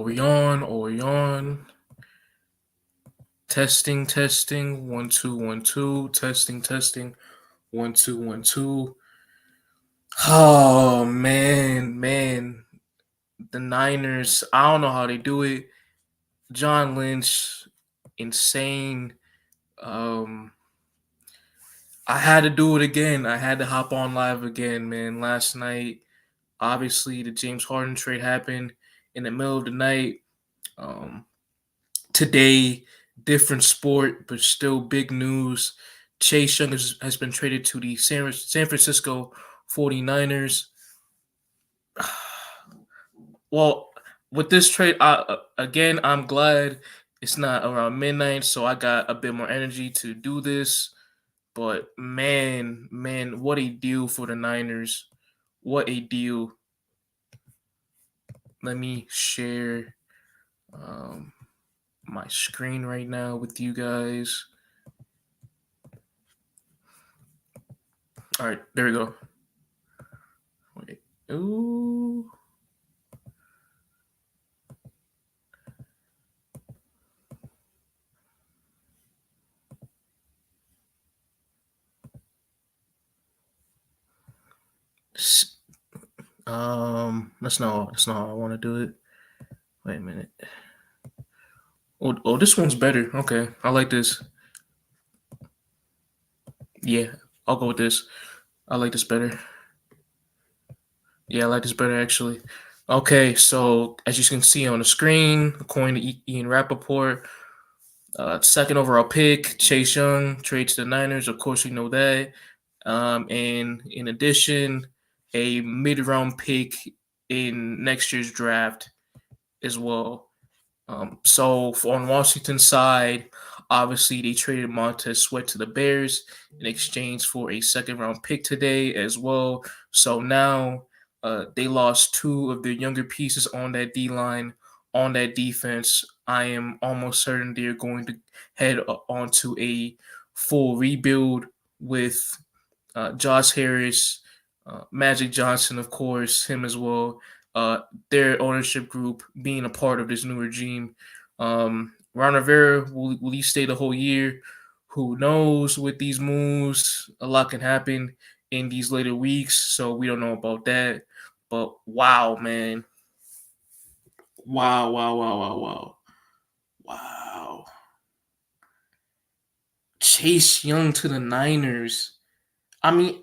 Are we on? Are we on? Testing, testing. 1 2 1 2. Testing, testing. 1 2 1 2. Oh man. The Niners. I don't know how they do it. John Lynch, insane. Um, I had to do it again. I had to hop on live again, man. Last night, obviously, the James Harden trade happened in the middle of the night. Um, Today, different sport, but still big news. Chase Young has been traded to the San Francisco 49ers. Well, with this trade, again, I'm glad it's not around midnight, so I got a bit more energy to do this. But man, what a deal for the Niners. What a deal. Let me share um, my screen right now with you guys. All right, there we go. Wait. Ooh. That's not how I want to do it. Wait a minute. Oh, this one's better. Okay, I like this. Yeah, I'll go with this. I like this better. Yeah, I like this better actually. Okay, so as you can see on the screen, according to Ian Rappaport, second overall pick, Chase Young, trade to the Niners. Of course, we know that. And in addition, a mid-round pick in next year's draft as well. So on Washington's side, obviously they traded Montez Sweat to the Bears in exchange for a second-round pick today as well. So now they lost two of their younger pieces on that D line, on that defense. I am almost certain they're going to head onto a full rebuild with Josh Harris, Magic Johnson, of course, him as well. Their ownership group being a part of this new regime. Ron Rivera, will he stay the whole year? Who knows with these moves? A lot can happen in these later weeks, so we don't know about that. But wow, man. Wow. Wow. Chase Young to the Niners. I mean,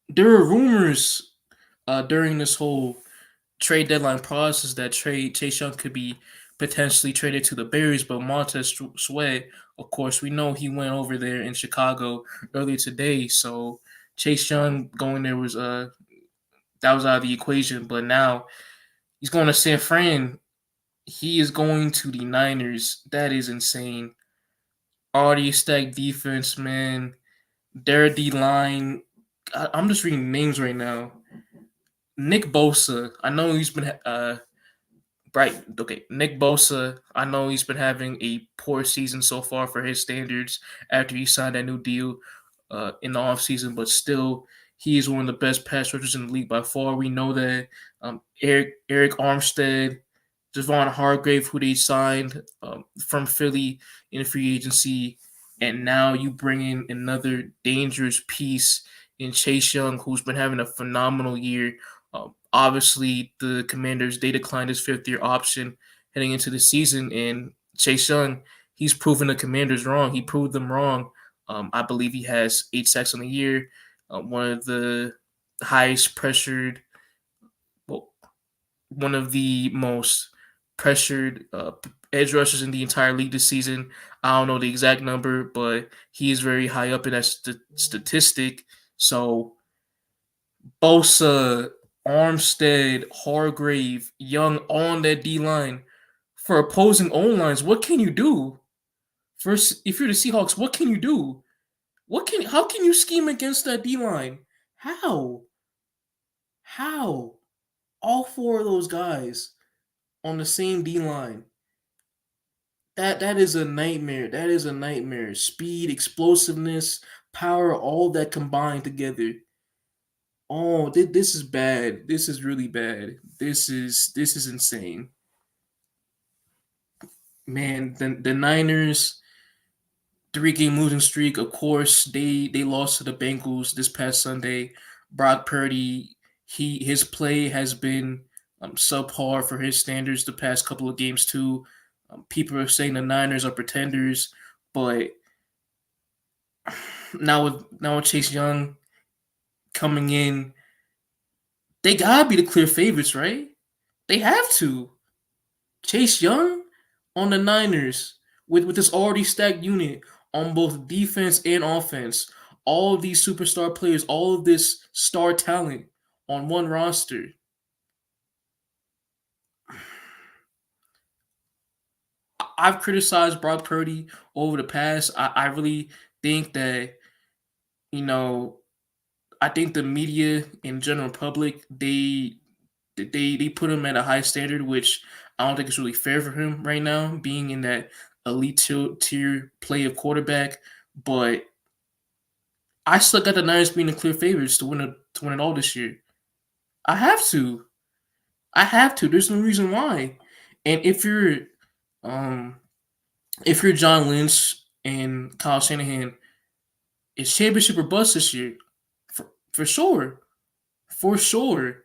there were rumors during this whole trade deadline process that trade Chase Young could be potentially traded to the Bears, but Montez Sweat, of course, we know he went over there in Chicago earlier today. So Chase Young going there was that was out of the equation. But now he's going to San Fran. He is going to the Niners. That is insane. Already stacked defense, man. Their D line. I'm just reading names right now. Nick Bosa. I know he's been right. Okay, Nick Bosa. I know he's been having a poor season so far for his standards after he signed that new deal in the offseason, but still, he is one of the best pass rushers in the league by far. We know that. Eric Armstead, Javon Hargrave, who they signed from Philly in free agency, and now you bring in another dangerous piece in Chase Young, who's been having a phenomenal year. Obviously, the Commanders they declined his fifth-year option heading into the season, and Chase Young he's proven the Commanders wrong. He proved them wrong. I believe he has 8 sacks on the year, one of the highest pressured, well, one of the most pressured edge rushers in the entire league this season. I don't know the exact number, but he is very high up in that statistic. So Bosa, Armstead, Hargrave, Young on that D line for opposing O lines. What can you do? First, if you're the Seahawks, what can you do? How can you scheme against that D line? How? How? All four of those guys on the same D line. That is a nightmare. That is a nightmare. Speed, explosiveness, power, all that combined together. Oh, this is bad. This is really bad. This is insane, man. The Niners 3 game losing streak. Of course, they lost to the Bengals this past Sunday. Brock Purdy, his play has been subpar for his standards the past couple of games too. People are saying the Niners are pretenders, but now with Chase Young coming in, they gotta be the clear favorites, right? They have to. Chase Young on the Niners with this already stacked unit on both defense and offense. All of these superstar players, all of this star talent on one roster. I've criticized Brock Purdy over the past. I really think that, you know, I think the media and general public, they put him at a high standard, which I don't think is really fair for him right now, being in that elite tier play of quarterback. But I still got the Niners being the clear favorites to win it all this year. I have to. I have to. There's no reason why. And um if you're John Lynch and Kyle Shanahan, it's championship or bust this year. For sure. For sure.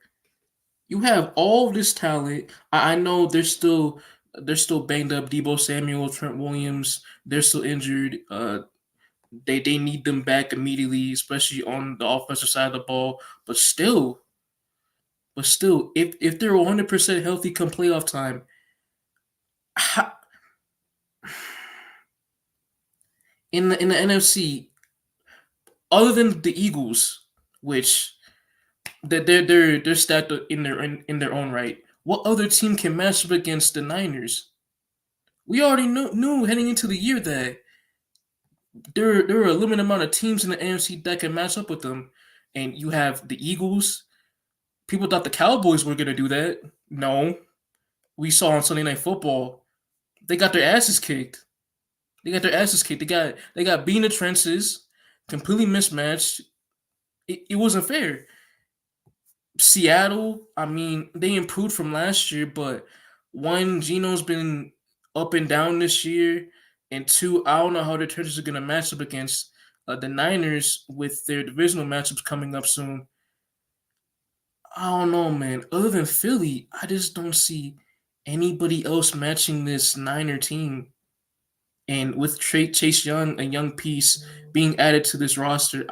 You have all this talent. I know they're still banged up. Debo Samuel, Trent Williams, they're still injured. They need them back immediately, especially on the offensive side of the ball. But still, if they're 100% healthy come playoff time, ha- in the NFC, other than the Eagles, which they're stacked in their own right, what other team can match up against the Niners? We already knew heading into the year that there are a limited amount of teams in the NFC that can match up with them, and you have the Eagles. People thought the Cowboys were gonna do that. No, we saw on Sunday Night Football they got their asses kicked. They got their asses kicked. They got beat in the trenches, completely mismatched. It wasn't fair. Seattle, I mean, they improved from last year, but one, Geno's been up and down this year, and two, I don't know how the Chargers are going to match up against the Niners with their divisional matchups coming up soon. I don't know, man. Other than Philly, I just don't see anybody else matching this Niner team. And with Chase Young, a young piece, being added to this roster,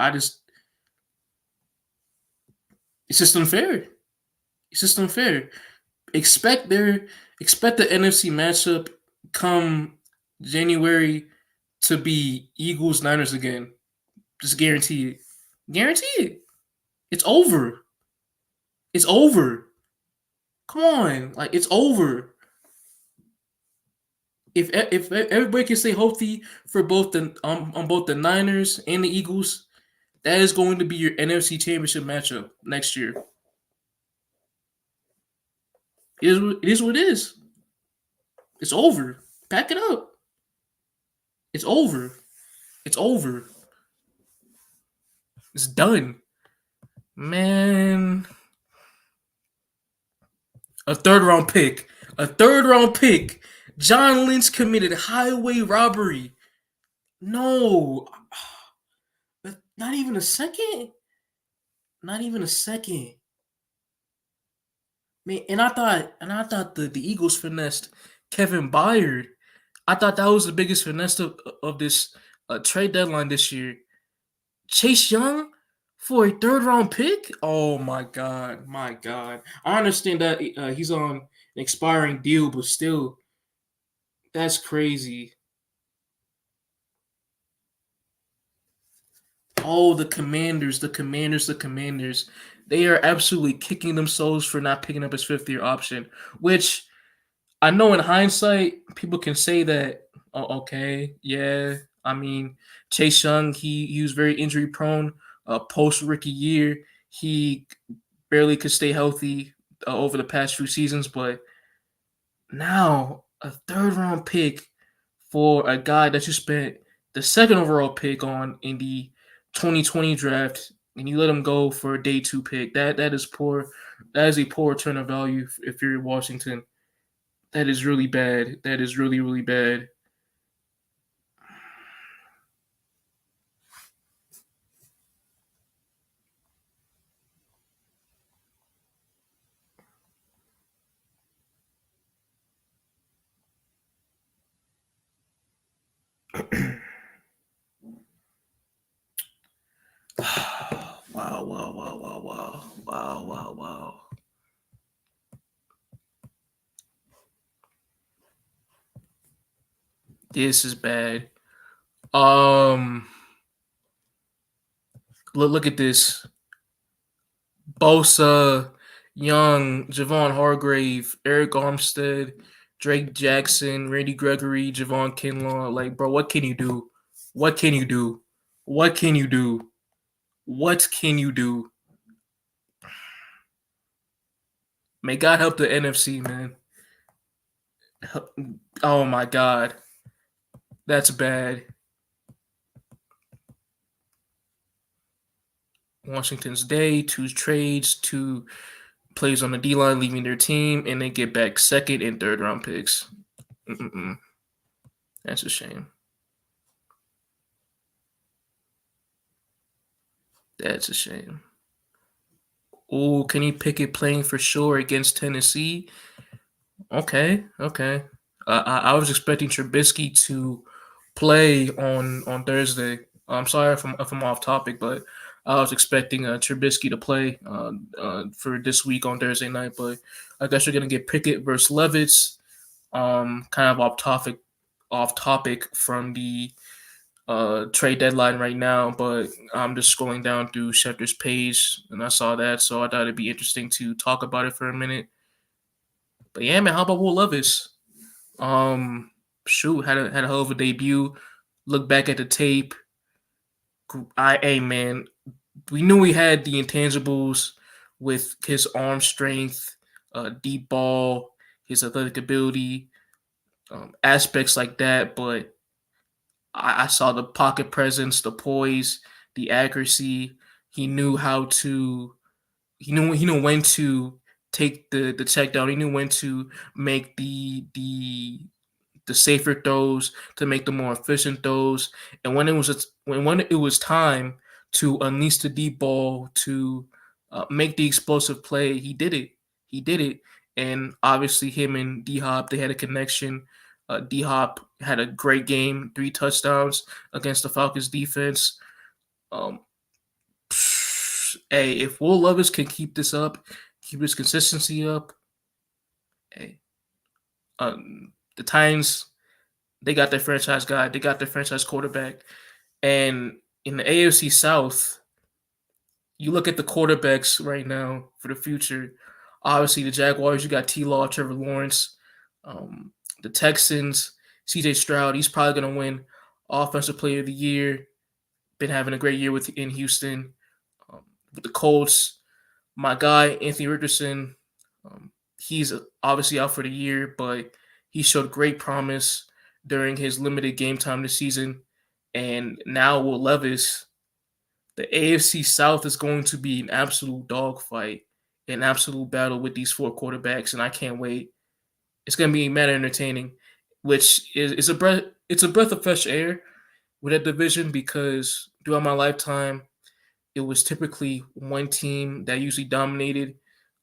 it's just unfair. It's just unfair. expect their expect the NFC matchup come January to be Eagles Niners again. Just guarantee it. Guarantee it. It's over. It's over. Come on, like it's over. If everybody can stay healthy for both the on both the Niners and the Eagles, that is going to be your NFC Championship matchup next year. It is what it is. It's over. Pack it up. It's over. It's over. It's done. Man, a third round pick. A third round pick. John Lynch committed highway robbery. No. Not even a second. Not even a second. Man, and I thought the Eagles finessed Kevin Byard. I thought that was the biggest finesse of this trade deadline this year. Chase Young for a third round pick? Oh my god, my god. I understand that he's on an expiring deal, but still, that's crazy. Oh, the Commanders. They are absolutely kicking themselves for not picking up his fifth year option, which I know in hindsight, people can say that, oh, okay, yeah. I mean, Chase Young, he was very injury prone. Post rookie year, he barely could stay healthy over the past few seasons, but now a third round pick for a guy that you spent the second overall pick on in the 2020 draft. and you let him go for a day two pick. That is poor. That is a poor return of value if you're Washington. That is really bad. That is really really bad. Wow, wow, wow, wow, wow, wow, wow, wow. This is bad. Um, look at this. Bosa, Young, Javon Hargrave, Eric Armstead, Drake Jackson, Randy Gregory, Javon Kinlaw. Like, bro, what can you do? What can you do? What can you do? What can you do? May God help the NFC, man. Oh my God, that's bad. Washington's day, two trades, two plays on the D line, leaving their team, and they get back second and third round picks. Mm-mm-mm. That's a shame. That's a shame. Oh, Kenny Pickett playing for sure against Tennessee. Okay, okay. I was expecting Trubisky to play on Thursday. I'm sorry if I'm off topic, but I was expecting Trubisky to play for this week on Thursday night. But I guess you're gonna get Pickett versus Levis. Kind of off topic from the trade deadline right now, but I'm just scrolling down through Schefter's page and I saw that, so I thought it'd be interesting to talk about it for a minute. But yeah, man, how about Will Levis? Shoot, had a hell of a debut. Look back at the tape. Hey man, we knew he had the intangibles with his arm strength, deep ball, his athletic ability, aspects like that, but I saw the pocket presence, the poise, the accuracy. He knew how to. He knew when to take the check down. He knew when to make the safer throws, to make the more efficient throws, and when it was time to unleash the deep ball to make the explosive play, he did it. He did it, and obviously him and D Hop, they had a connection. D Hop had a great game, 3 touchdowns against the Falcons defense. Um, hey, if Will Levis can keep this up, keep his consistency up, hey, the Titans, they got their franchise guy, they got their franchise quarterback, and in the AFC South, you look at the quarterbacks right now for the future. Obviously, the Jaguars, you got T. Law, Trevor Lawrence. The Texans, C.J. Stroud, he's probably going to win Offensive Player of the Year. Been having a great year in Houston. With the Colts, my guy Anthony Richardson, he's obviously out for the year, but he showed great promise during his limited game time this season. And now Will Levis, the AFC South is going to be an absolute dogfight, an absolute battle with these four quarterbacks, and I can't wait. It's going to be mad entertaining, which is a breath. It's a breath of fresh air with that division because throughout my lifetime, it was typically one team that usually dominated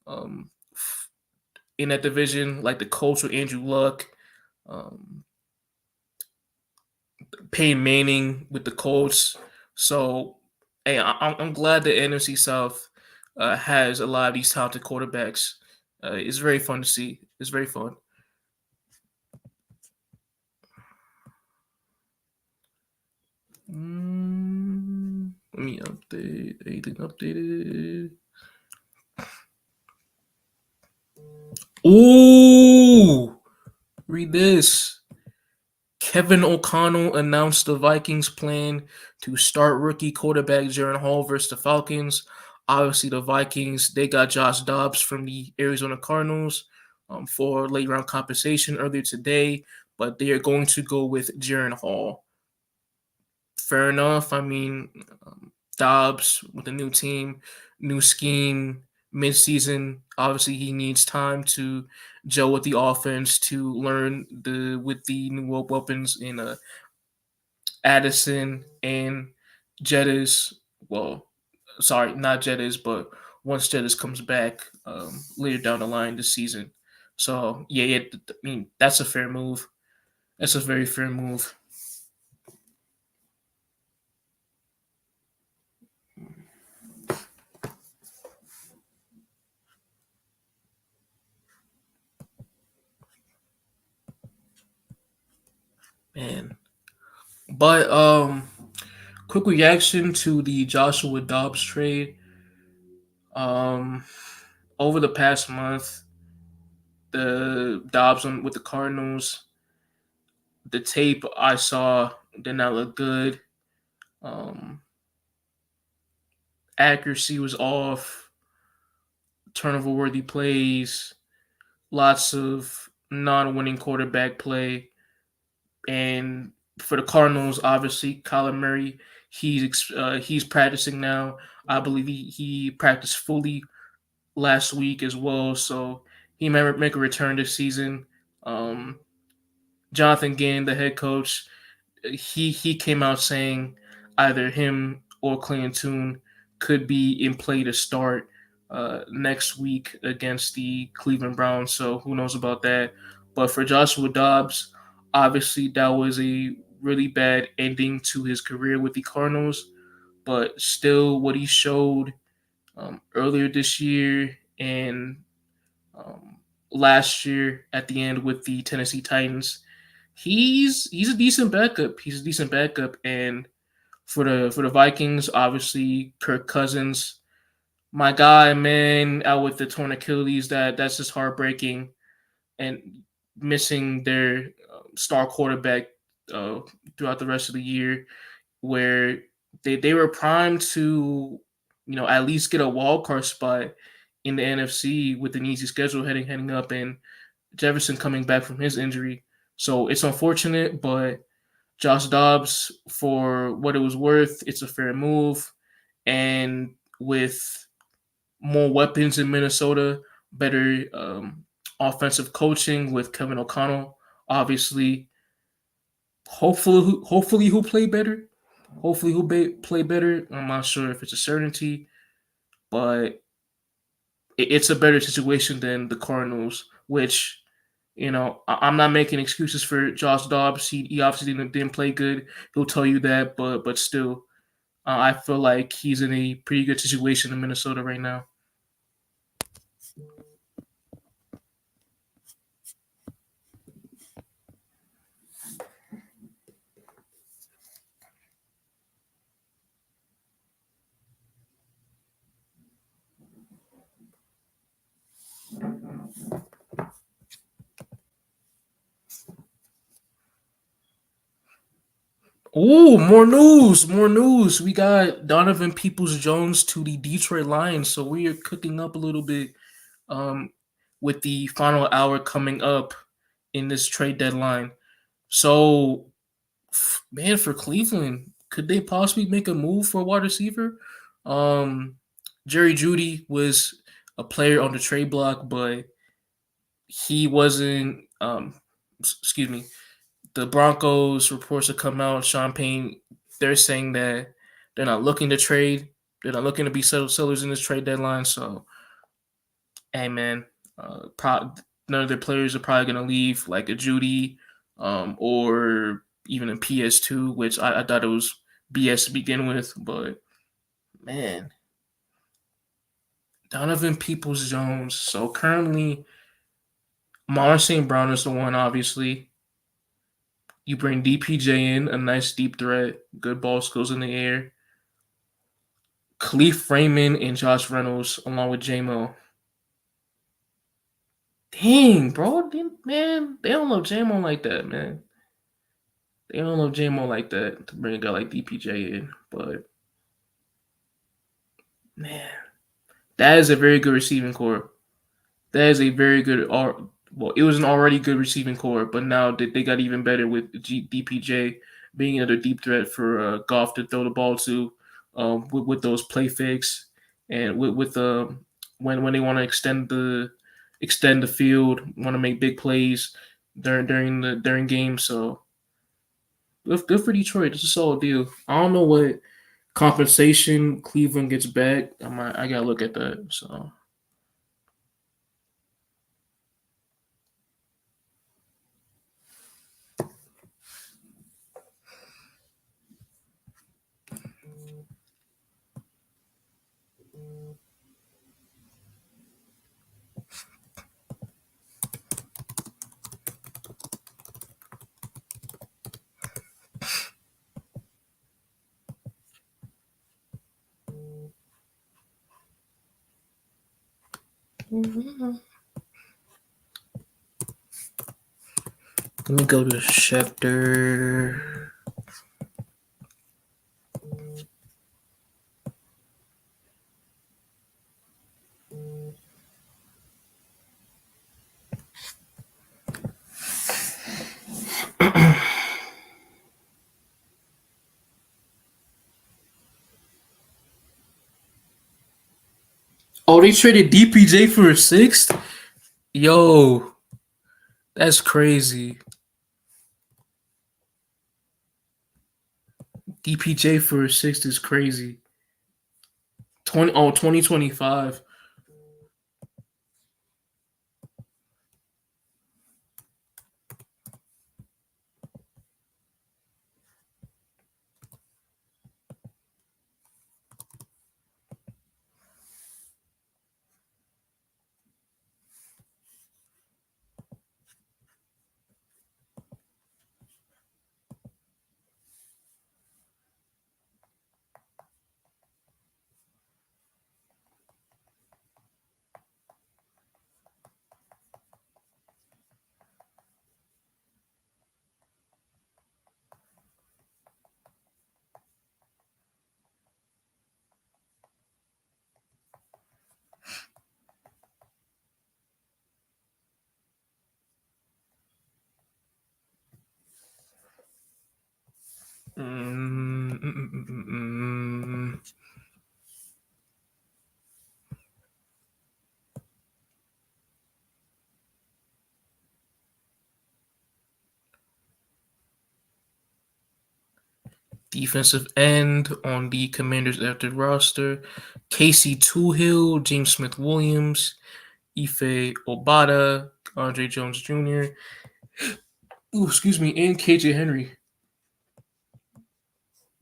um, in that division, like the Colts with Andrew Luck, um, Peyton Manning with the Colts. So, hey, I'm glad the NFC South has a lot of these talented quarterbacks. It's very fun to see. It's very fun. Let me update. Anything updated? Ooh, read this. Kevin O'Connell announced the Vikings' plan to start rookie quarterback Jaren Hall versus the Falcons. Obviously, the Vikings, they got Josh Dobbs from the Arizona Cardinals for late round compensation earlier today, but they are going to go with Jaren Hall. Fair enough. I mean, Dobbs with a new team, new scheme, midseason. Obviously, he needs time to gel with the offense to learn the with the new weapons in Addison and Jettis. Well, sorry, not Jettis, but once Jettis comes back later down the line this season. So yeah, I mean that's a fair move. That's a very fair move, man. But quick reaction to the Joshua Dobbs trade. Um, over the past month, the Dobbs with the Cardinals, the tape I saw did not look good. Um, Accuracy was off, turnover worthy plays, lots of non-winning quarterback play, and for the Cardinals, obviously Kyler Murray, he's practicing now. I believe he practiced fully last week as well, so he may make a return this season. Um, Jonathan Gann, the head coach, he came out saying either him or Clayton Tune could be in play to start next week against the Cleveland Browns. So who knows about that? But for Joshua Dobbs, obviously that was a really bad ending to his career with the Cardinals. But still, what he showed earlier this year and um, last year at the end with the Tennessee Titans, he's a decent backup. He's a decent backup, and for the Vikings, obviously Kirk Cousins, my guy, man, out with the torn Achilles. That's just heartbreaking, and missing their star quarterback uh, throughout the rest of the year, where they were primed to at least get a wild card spot in the NFC with an easy schedule heading up, and Jefferson coming back from his injury. So it's unfortunate, but Josh Dobbs, for what it was worth, it's a fair move. And with more weapons in Minnesota, better offensive coaching with Kevin O'Connell, obviously, hopefully he'll play better. Hopefully he'll play better. I'm not sure if it's a certainty, but it's a better situation than the Cardinals, which I'm not making excuses for Josh Dobbs. He obviously didn't play good. He'll tell you that, but still, I feel like he's in a pretty good situation in Minnesota right now. Oh, more news, more news. We got Donovan Peoples Jones to the Detroit Lions, so we are cooking up a little bit um, with the final hour coming up in this trade deadline. So, man, for Cleveland, could they possibly make a move for a wide receiver? Um, Jerry Judy was a player on the trade block, but he wasn't. Excuse me. The Broncos reports have come out. Sean Payne, they're saying that they're not looking to trade. They're not looking to be sellers in this trade deadline. So, hey man, none of their players are probably going to leave, like a Judy, or even a PS2, which I thought it was BS to begin with. But man, Donovan Peoples Jones. So currently, Amon St. Brown is the one, obviously. You bring DPJ in, a nice deep threat, good ball skills in the air. Khalif Raymond and Josh Reynolds, along with JMO. Dang, bro, man, they don't love JMO like that, man. They don't love JMO like that to bring a guy like DPJ in. But man, that is a very good receiving core. That is a very good. Well, it was an already good receiving core, but now they got even better with DPJ being another deep threat for Goff to throw the ball to. with those play fakes and with when they want to extend the field, want to make big plays during games. So good for Detroit. It's a solid deal. I don't know what compensation Cleveland gets back. I gotta look at that. So let me go to Schefter. Oh, they traded DPJ for a sixth. Yo, that's crazy. DPJ for a sixth is crazy. 2025. Mm, mm, mm, mm, mm. Defensive end on the Commanders active roster: Casey Toohill, James Smith Williams, Ife Obata, Andre Jones Jr. Ooh, excuse me, and KJ Henry.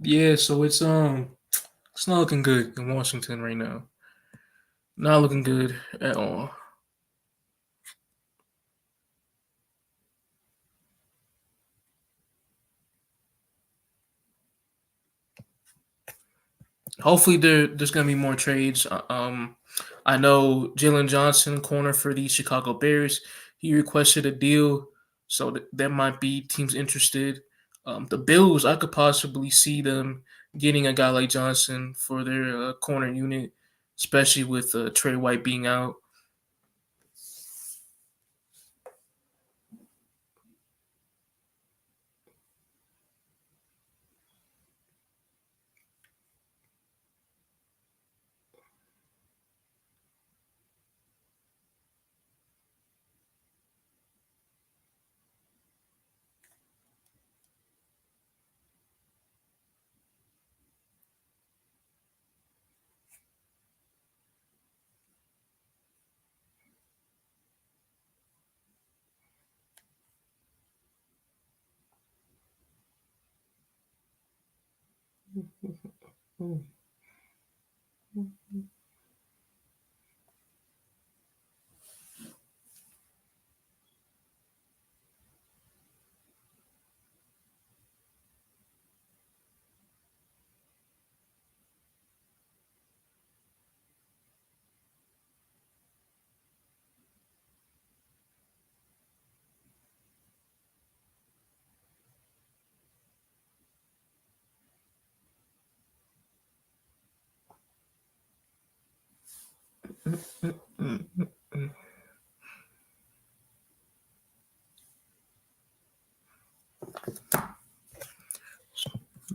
Yeah, so it's not looking good in Washington right now. Not looking good at all. Hopefully there's gonna be more trades. I know Jalen Johnson, corner for the Chicago Bears, he requested a deal, so there might be teams interested. The Bills, I could possibly see them getting a guy like Johnson for their corner unit, especially with Trey White being out.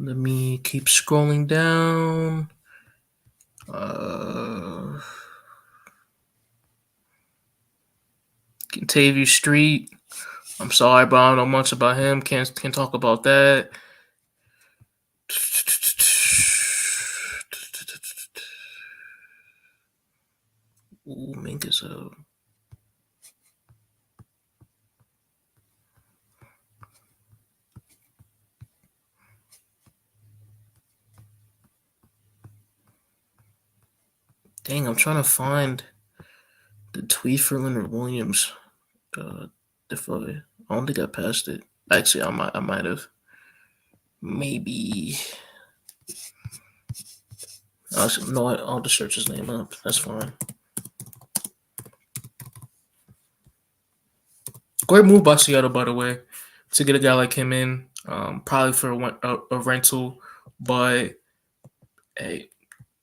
Let me keep scrolling down. Uh, Tavy Street. I'm sorry, but I don't know much about him. Can't talk about that. Ooh, Mink is a. Dang, I'm trying to find the tweet for Leonard Williams. If I don't think I passed it. Actually, I might have. Maybe. No, I'll just search his name up. That's fine. Great move by Seattle, by the way, to get a guy like him in. Probably for a rental, but hey,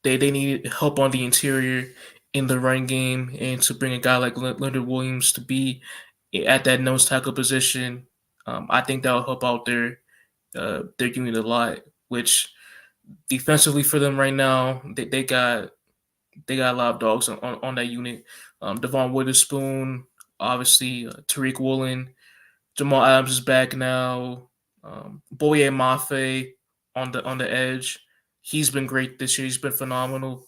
they needed help on the interior in the run game, and to bring a guy like Leonard Williams to be at that nose tackle position, I think that will help out their unit a lot. Which defensively for them right now, they got a lot of dogs on that unit. Devon Witherspoon, obviously Tariq Woolen, Jamal Adams is back now. Boye Mafe on the edge. He's been great this year. He's been phenomenal.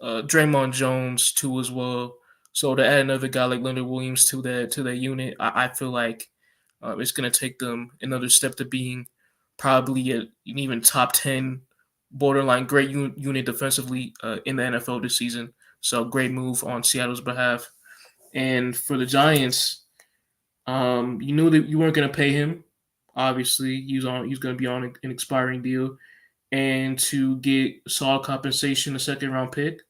Draymond Jones too as well. So to add another guy like Leonard Williams to that unit, I feel like it's going to take them another step to being probably an even top 10 borderline great unit defensively in the NFL this season. So great move on Seattle's behalf. And for the Giants, you knew that you weren't going to pay him. Obviously, he's going to be on an expiring deal, and to get solid compensation, a second round pick,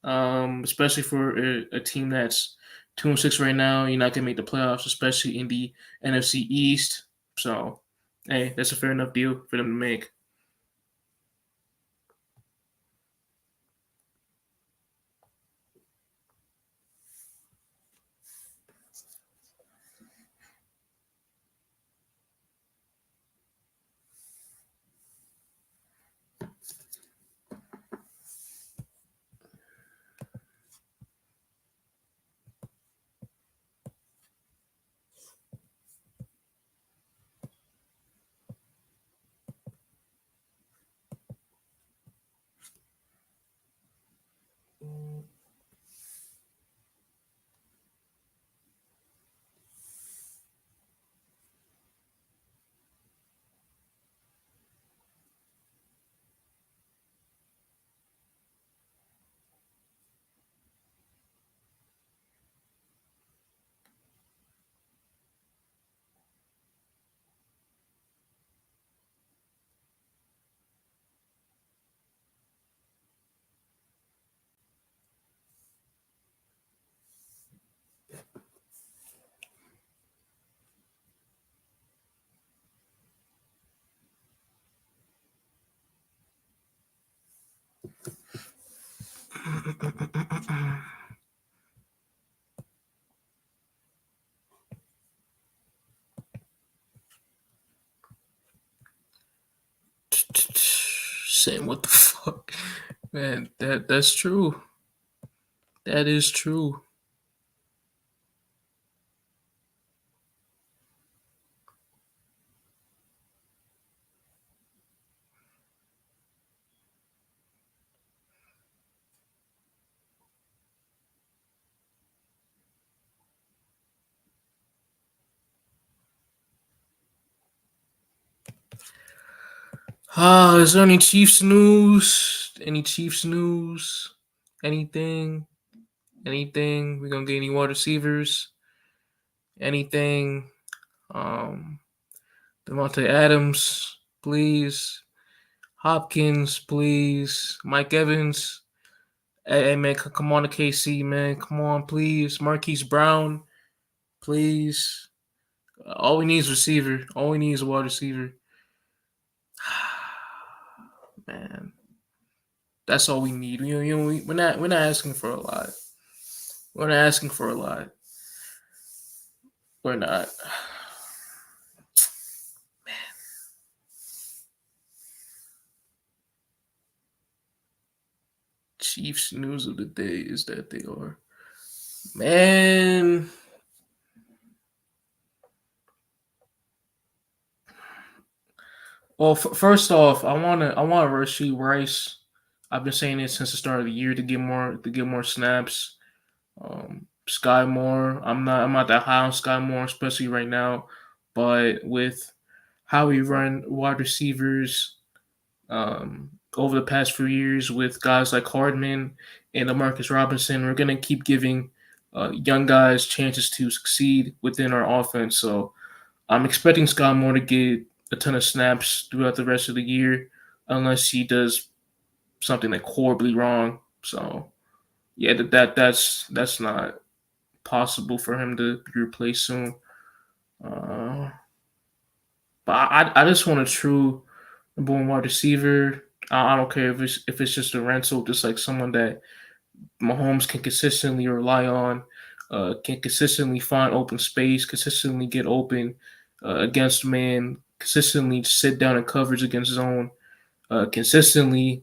especially for a team that's 2-6 right now. You're not going to make the playoffs, especially in the NFC East. So, hey, that's a fair enough deal for them to make. Saying what the fuck, man? That's true. That is true. Is there any Chiefs news? Any Chiefs news? Anything? Anything? We gonna get any wide receivers? Anything? Um, Devontae Adams, please. Hopkins, please. Mike Evans. Hey, man, come on to KC, man. Come on, please. Marquise Brown, please. All we need is receiver. All we need is a wide receiver. Man, that's all we need. We're not asking for a lot. We're not asking for a lot. We're not. Chiefs news of the day is that they are, man. Well, first off, I want Rasheed Rice. I've been saying it since the start of the year to get more snaps. Sky Moore. I'm not that high on Sky Moore, especially right now, but with how we run wide receivers over the past few years with guys like Hardman and Demarcus Robinson, we're gonna keep giving young guys chances to succeed within our offense. So I'm expecting Scott Moore to get a ton of snaps throughout the rest of the year, unless he does something like horribly wrong. So yeah, that's not possible for him to be replaced soon. Uh, but I just want a true number one wide receiver. I don't care if it's just a rental, just like someone that Mahomes can consistently rely on, can consistently find open space, consistently get open against man, consistently sit down in coverage against zone, consistently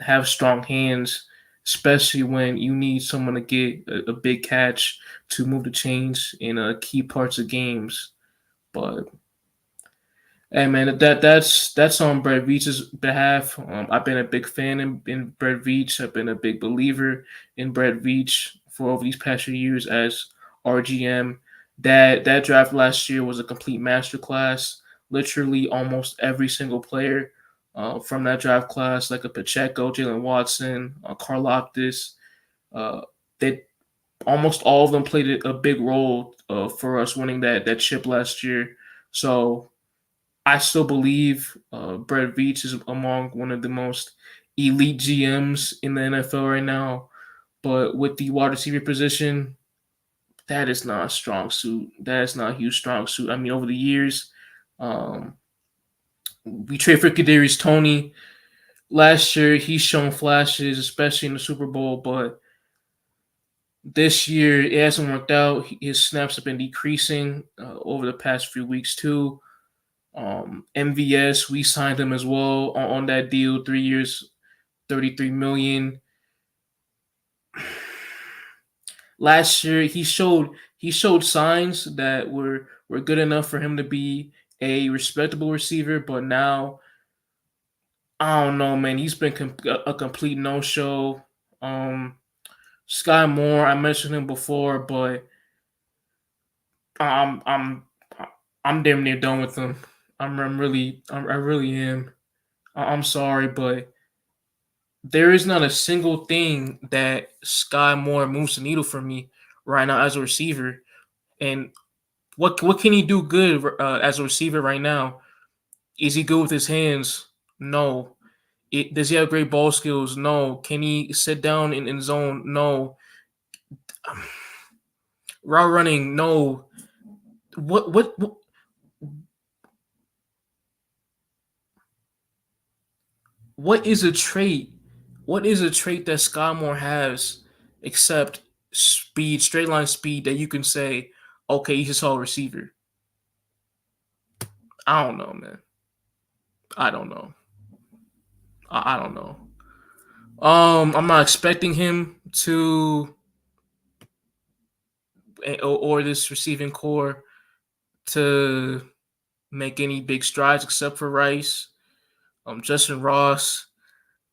have strong hands, especially when you need someone to get a big catch to move the chains in key parts of games. But hey man, that's on Brett Veach's behalf. I've been a big fan in Brett Veach. I've been a big believer in Brett Veach for over these past few years as RGM. That draft last year was a complete masterclass. Literally, almost every single player from that draft class, like a Pacheco, Jalen Watson, Karlaftis, uh, they almost all of them played a big role for us winning that chip last year. So I still believe Brett Veach is among one of the most elite GMs in the NFL right now. But with the wide receiver position, that is not a strong suit. That is not a huge strong suit. I mean, over the years, um, we trade for Kadarius Toney. Last year, he's shown flashes, especially in the Super Bowl. But this year, it hasn't worked out. His snaps have been decreasing over the past few weeks too. MVS, we signed him as well on that deal, 3 years, 33 million. Last year, he showed signs that were good enough for him to be a respectable receiver, but now I don't know, man. He's been a complete no show. Um, Sky Moore, I mentioned him before, but I'm I'm I'm damn near done with him. I really am. I'm sorry, but there is not a single thing that Sky Moore moves the needle for me right now as a receiver. And what can he do good as a receiver right now? Is he good with his hands? No. Does he have great ball skills? No. Can he sit down in zone? No. Route running? No. What what is a trait? What is a trait that Sky Moore has except speed, straight line speed that you can say, okay, he's a solid receiver? I don't know, man. I don't know. I don't know. I'm not expecting him to or this receiving core to make any big strides except for Rice. Justin Ross,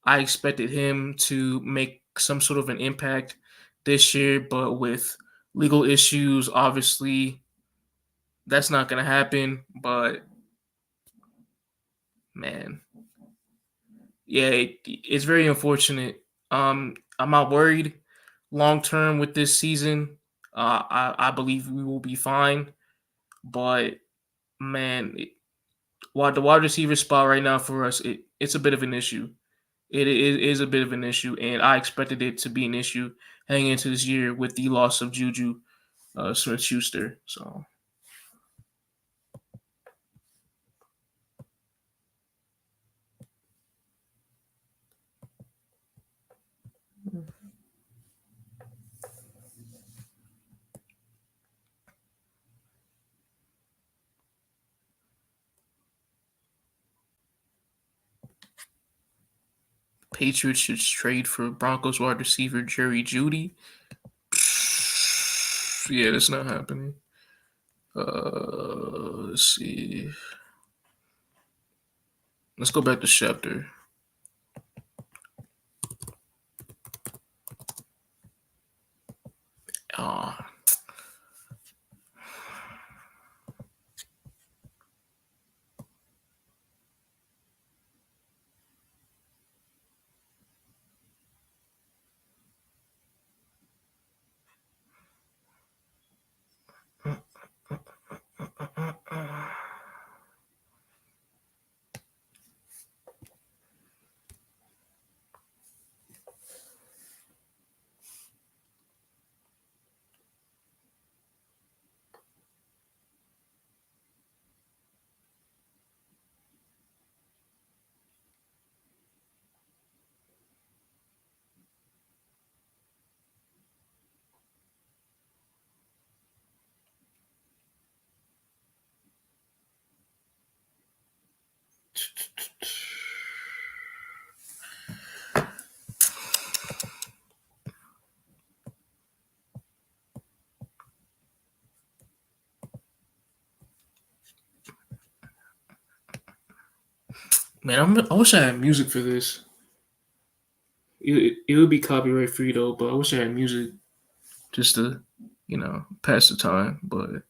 I expected him to make some sort of an impact this year, but with legal issues, obviously that's not going to happen. But man, yeah, it's very unfortunate. I'm not worried long term with this season. I believe we will be fine, but man, the wide receiver spot right now for us, it's a bit of an issue. It is a bit of an issue, and I expected it to be an issue heading into this year with the loss of Juju Smith Schuster. So Patriots should trade for Broncos wide receiver Jerry Jeudy. Yeah, that's not happening. Let's see. Let's go back to Schefter. Ah, man, I wish I had music for this. It would be copyright free though, but I wish I had music just to, pass the time. But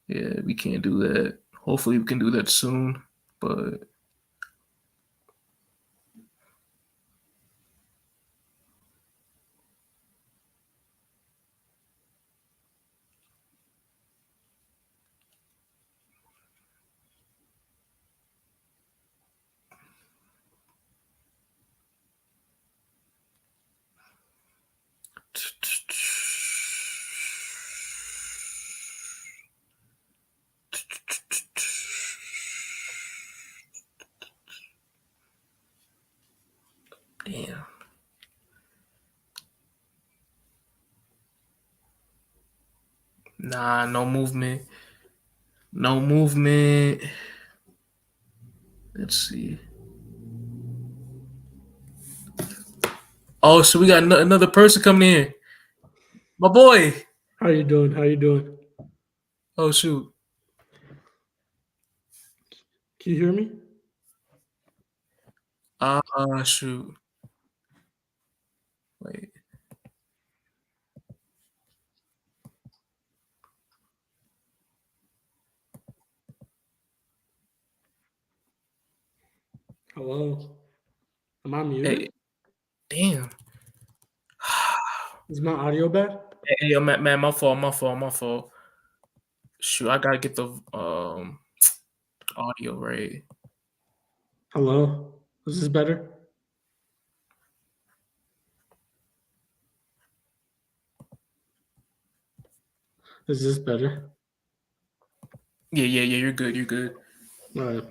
yeah, we can't do that. Hopefully, we can do that soon. But damn, nah, no movement, no movement. Let's see. Oh, so we got another person coming in. My boy. How you doing? How you doing? Oh shoot. Can you hear me? Shoot. Wait. Hello. Am I muted? Hey, damn. Is my audio bad? Hey, yo, man, my fault. Shoot, I gotta get the audio right. Hello. Is this better? Is this better? Yeah. You're good. You're good. All right.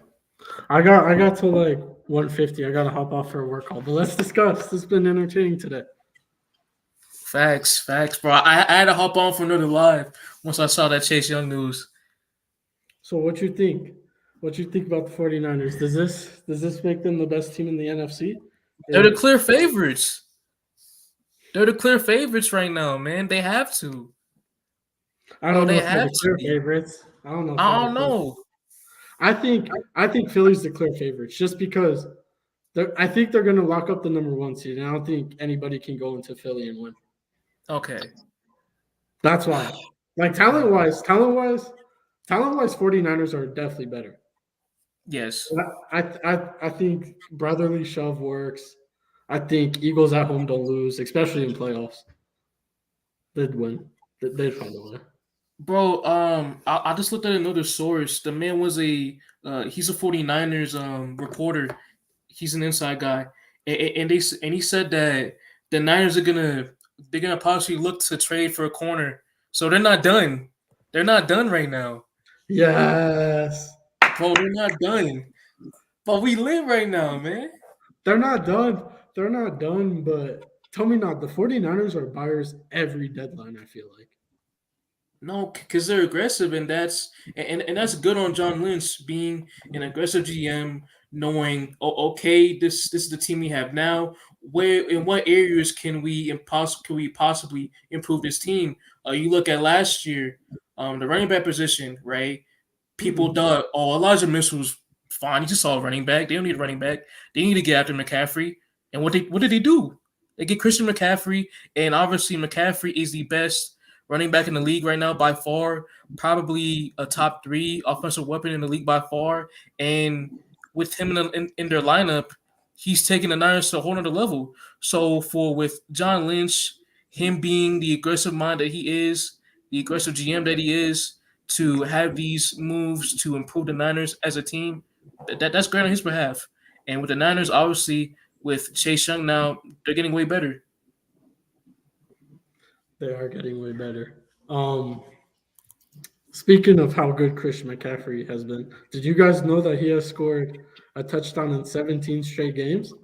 I got to like 150. I gotta hop off for a work call. But let's discuss. This has been entertaining today. Facts, bro. I had to hop on for another live once I saw that Chase Young news. So what you think? What you think about the 49ers? Does this make them the best team in the NFC? They're the Or clear favorites. They're the clear favorites right now, man. They have to. I Bro, don't know they if they're have the to clear be. favorites. I don't know if they're I the don't clear. know. I think Philly's the clear favorites just because I think they're going to lock up the number one seed, and I don't think anybody can go into Philly and win. Okay. That's why. Like talent wise, 49ers are definitely better. Yes. I think brotherly shove works. I think Eagles at home don't lose, especially in playoffs. They'd win. They'd find a way. Bro, I just looked at another source. The man was he's a 49ers reporter. He's an inside guy. And he said that the Niners they're gonna possibly look to trade for a corner. So they're not done. They're not done right now. Yes. Bro, they're not done. But we live right now, man. They're not done. They're not done, but tell me not. The 49ers are buyers every deadline, I feel like. No, because they're aggressive, and that's good on John Lynch being an aggressive GM, knowing okay, this is the team we have now. Where in what areas can we possibly improve this team? You look at last year, the running back position, right? People Mhm. thought, oh, Elijah Mitchell's fine. He just saw a running back. They don't need a running back. They need to get after McCaffrey. And what did they do? They get Christian McCaffrey, and obviously McCaffrey is the best running back in the league right now by far, probably a top three offensive weapon in the league by far. And with him in their lineup, he's taking the Niners to a whole nother level. So for with John Lynch, him being the aggressive mind that he is, the aggressive GM that he is, to have these moves to improve the Niners as a team, that's great on his behalf. And with the Niners, obviously, with Chase Young now, they're getting way better. They are getting way better. Speaking of how good Christian McCaffrey has been, did you guys know that he has scored a touchdown in 17 straight games? Oh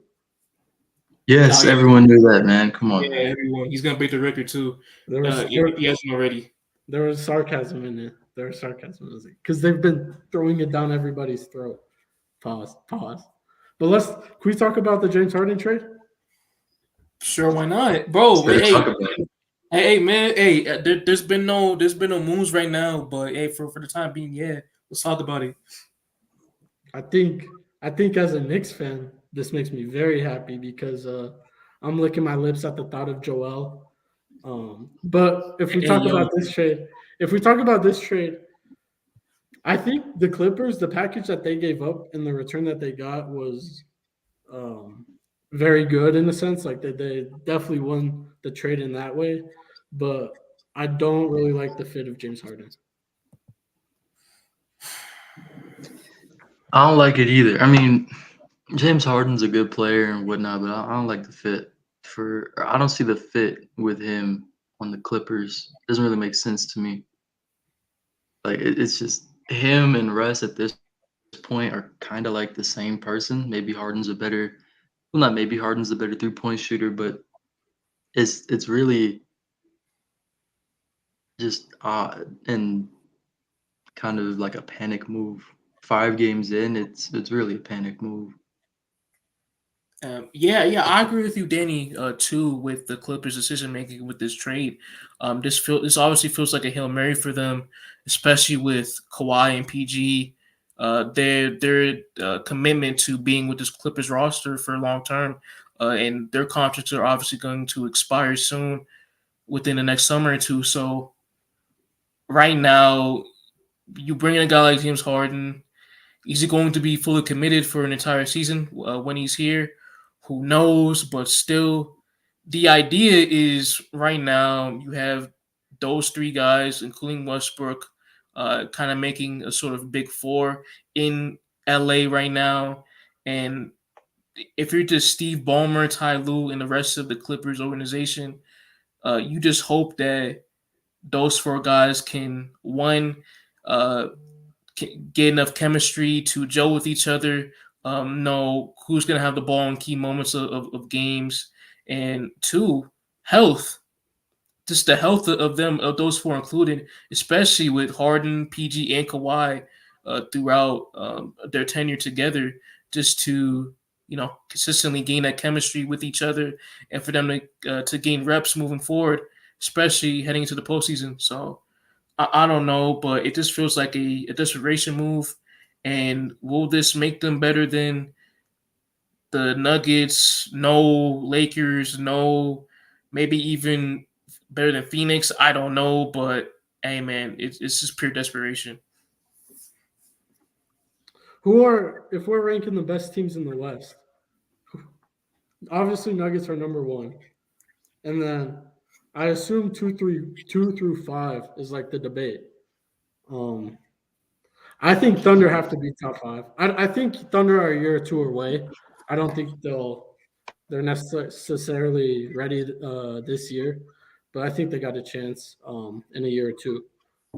Yes, yeah, everyone knew that, man. Come on, yeah, man. everyone. He's gonna break the record too. There was If there, he hasn't already. there was sarcasm in it. There was sarcasm in it because they've been throwing it down everybody's throat. Pause. Pause. But can we talk about the James Harden trade? Sure, why not, bro? Better talk about it. Hey, man, hey, there's been no moves right now, but hey, for the time being, yeah, let's talk about it. I think I think as a Knicks fan, this makes me very happy because I'm licking my lips at the thought of Joel. But Hey, yo, if we talk about this trade, I think the Clippers, the package that they gave up and the return that they got was um, very good in a sense. Like they definitely won the trade in that way. But I don't really like the fit of James Harden. I don't like it either. I mean, James Harden's a good player and whatnot, but I don't like the fit or I don't see the fit with him on the Clippers. Doesn't really make sense to me. Like it's just him and Russ at this point are kind of like the same person. Maybe Harden's a better, well, not maybe Harden's a better 3-point shooter, but it's really just odd and kind of like a panic move. 5 games in, it's really a panic move. yeah, I agree with you, Danny. Too with the Clippers' decision making with this trade. This obviously feels like a hail mary for them, especially with Kawhi and PG. Their commitment to being with this Clippers roster for long term, and their contracts are obviously going to expire soon, within the next summer or two. So right now, you bring in a guy like James Harden. Is he going to be fully committed for an entire season when he's here? Who knows? But still, the idea is right now you have those three guys, including Westbrook, kind of making a sort of big four in LA right now. And if you're just Steve Ballmer, Ty Lue, and the rest of the Clippers organization, you just hope that those four guys can one uh, get enough chemistry to gel with each other, know who's going to have the ball in key moments of games, and two, health. Just the health of them, of those four included, especially with Harden, PG, and Kawhi throughout their tenure together, just to consistently gain that chemistry with each other, and for them to gain reps moving forward, especially heading into the postseason. So I don't know, but it just feels like a desperation move. And will this make them better than the Nuggets? No, Lakers? No, maybe even better than Phoenix? I don't know, but hey, man, it's just pure desperation. Who are if we're ranking the best teams in the West? Obviously, Nuggets are number one, and then I assume 2 through 5 is like the debate. Um, I think Thunder have to be top five. I think Thunder are a year or two away. I don't think they're necessarily ready this year, but I think they got a chance in a year or two.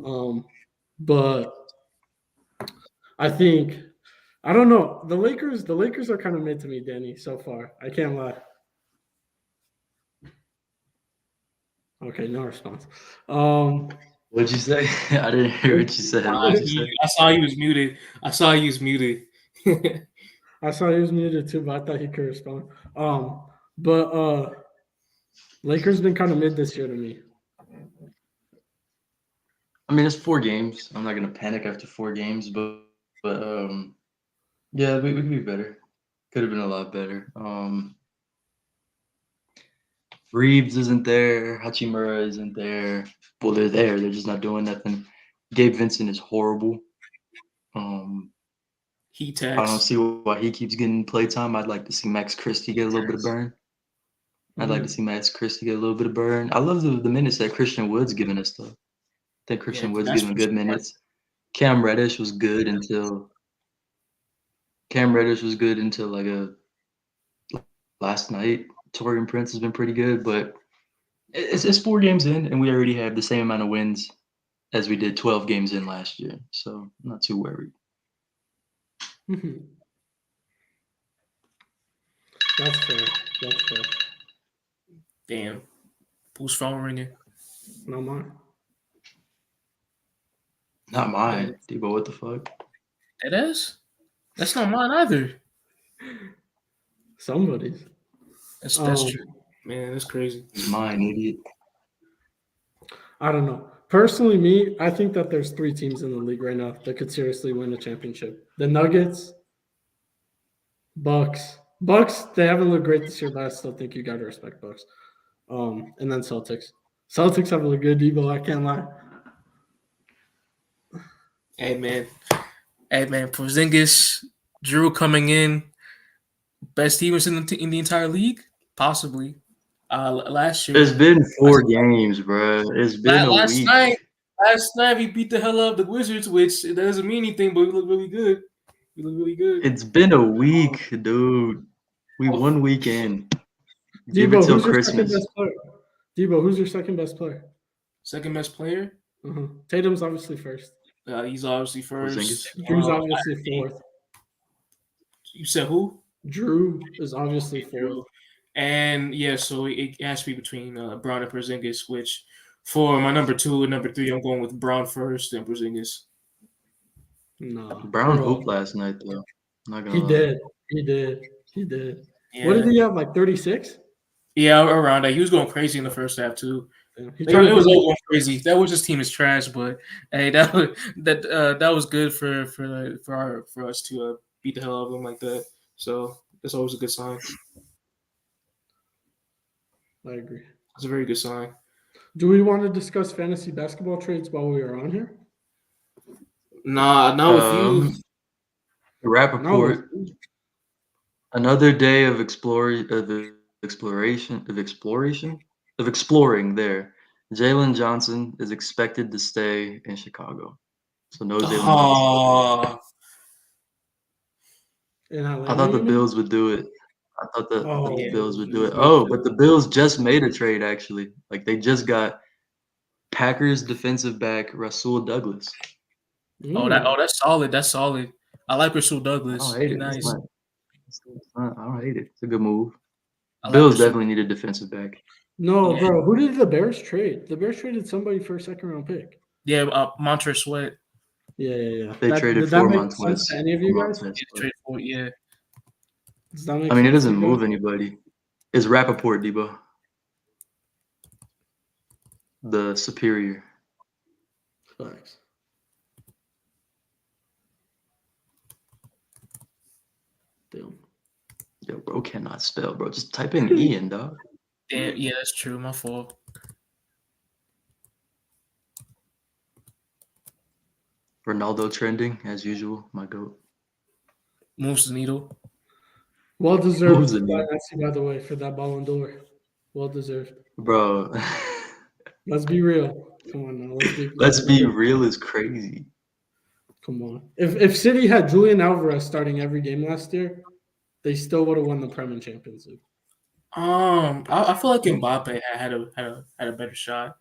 Um, but I think I don't know. The Lakers are kind of mid to me, Danny, so far. I can't lie. Okay, no response. Um, What'd you say? I didn't hear what you said. What'd you say? I saw he was muted. I saw he was muted. I saw he was muted too, but I thought he could respond. But Lakers been kind of mid this year to me. I mean, it's 4 games. I'm not gonna panic after 4 games, but yeah, we could be better. Could have been a lot better. Reeves isn't there. Hachimura isn't there. Well, they're there. They're just not doing nothing. Gabe Vincent is horrible. He I don't tax. see why he keeps getting playtime. I'd like to see Max Christie get a little bit of burn. I'd like to see Max Christie get a little bit of burn. I love the minutes that Christian Wood's giving us, though. I think Christian Wood's that's giving for good sure. minutes. Cam Reddish was good until like last night. Torian Prince has been pretty good, but it's 4 games in, and we already have the same amount of wins as we did 12 games in last year. So I'm not too worried. That's fair. That's fair. Damn. Who's phone ringing? Not mine. Not mine. Debo, what the fuck? It is? That's not mine either. Somebody's. That's true. Man, that's crazy. It's mine, idiot. I don't know. Personally, me, I think that there's 3 teams in the league right now that could seriously win a championship. The Nuggets, Bucks. Bucks, they haven't looked great this year, but I still think you gotta respect Bucks. And then Celtics. Celtics have looked good, Debo, I can't lie. Hey man, Porzingis, Drew coming in, best defense in the entire league, possibly. Last year, It's been 4 games, bro. It's been a last week. last night we beat the hell out of the Wizards, which it doesn't mean anything, but we look really good. We look really good. It's been a week, dude. We 1 week in. Give it Debo, till who's your second Christmas. best player? Debo, who's your second best player? Second best player? Tatum's obviously first. He's obviously first. Porzingis. Drew's obviously fourth. You said who? Drew is obviously fourth. And yeah, so it has to be between Brown and Porzingis, which for my number 2 and number 3, I'm going with Brown first and Porzingis. No. Brown hooped last night, though. Not gonna He lie. did. He did. He did. Yeah. What did he have, like 36? Yeah, around that. He was going crazy in the first half too. He It was all going crazy. That was his team is trash, but hey, that was good for us to beat the hell out of them like that. So that's always a good sign. I agree. It's a very good sign. Do we want to discuss fantasy basketball trades while we are on here? Nah, not with you. Rappaport. Another day of exploring there. Jalen Johnson is expected to stay in Chicago. So no Jalen Johnson. I thought the Bills would do it. I thought the Bills would do it. Oh, but the Bills just made a trade, actually. Like, they just got Packers defensive back Rasul Douglas. That's solid. That's solid. I like Rasul Douglas. I don't hate it. Nice. I don't hate it. It's a good move. Bills definitely need a defensive back. No, bro. Who did the Bears trade? The Bears traded somebody for a 2nd-round pick. Yeah, Montrezl Sweat. Yeah. They traded for Montrezl. Any of you guys? Yeah. Does that make I mean, it sense doesn't to you move guys? anybody. It's Rappaport, Debo. The superior. Facts. Damn. Yo, bro cannot spell, bro. Just type in Ian, dog. Damn, yeah, that's true. My fault. Ronaldo trending, as usual. My goat. Moves the needle. Well deserved, by the way, for that Ballon d'Or. Well deserved. Bro. Let's be real. Come on now. Let's be real is crazy. Come on. If City had Julian Alvarez starting every game last year, they still would have won the Premier Champions League. I feel like Mbappe had a better shot.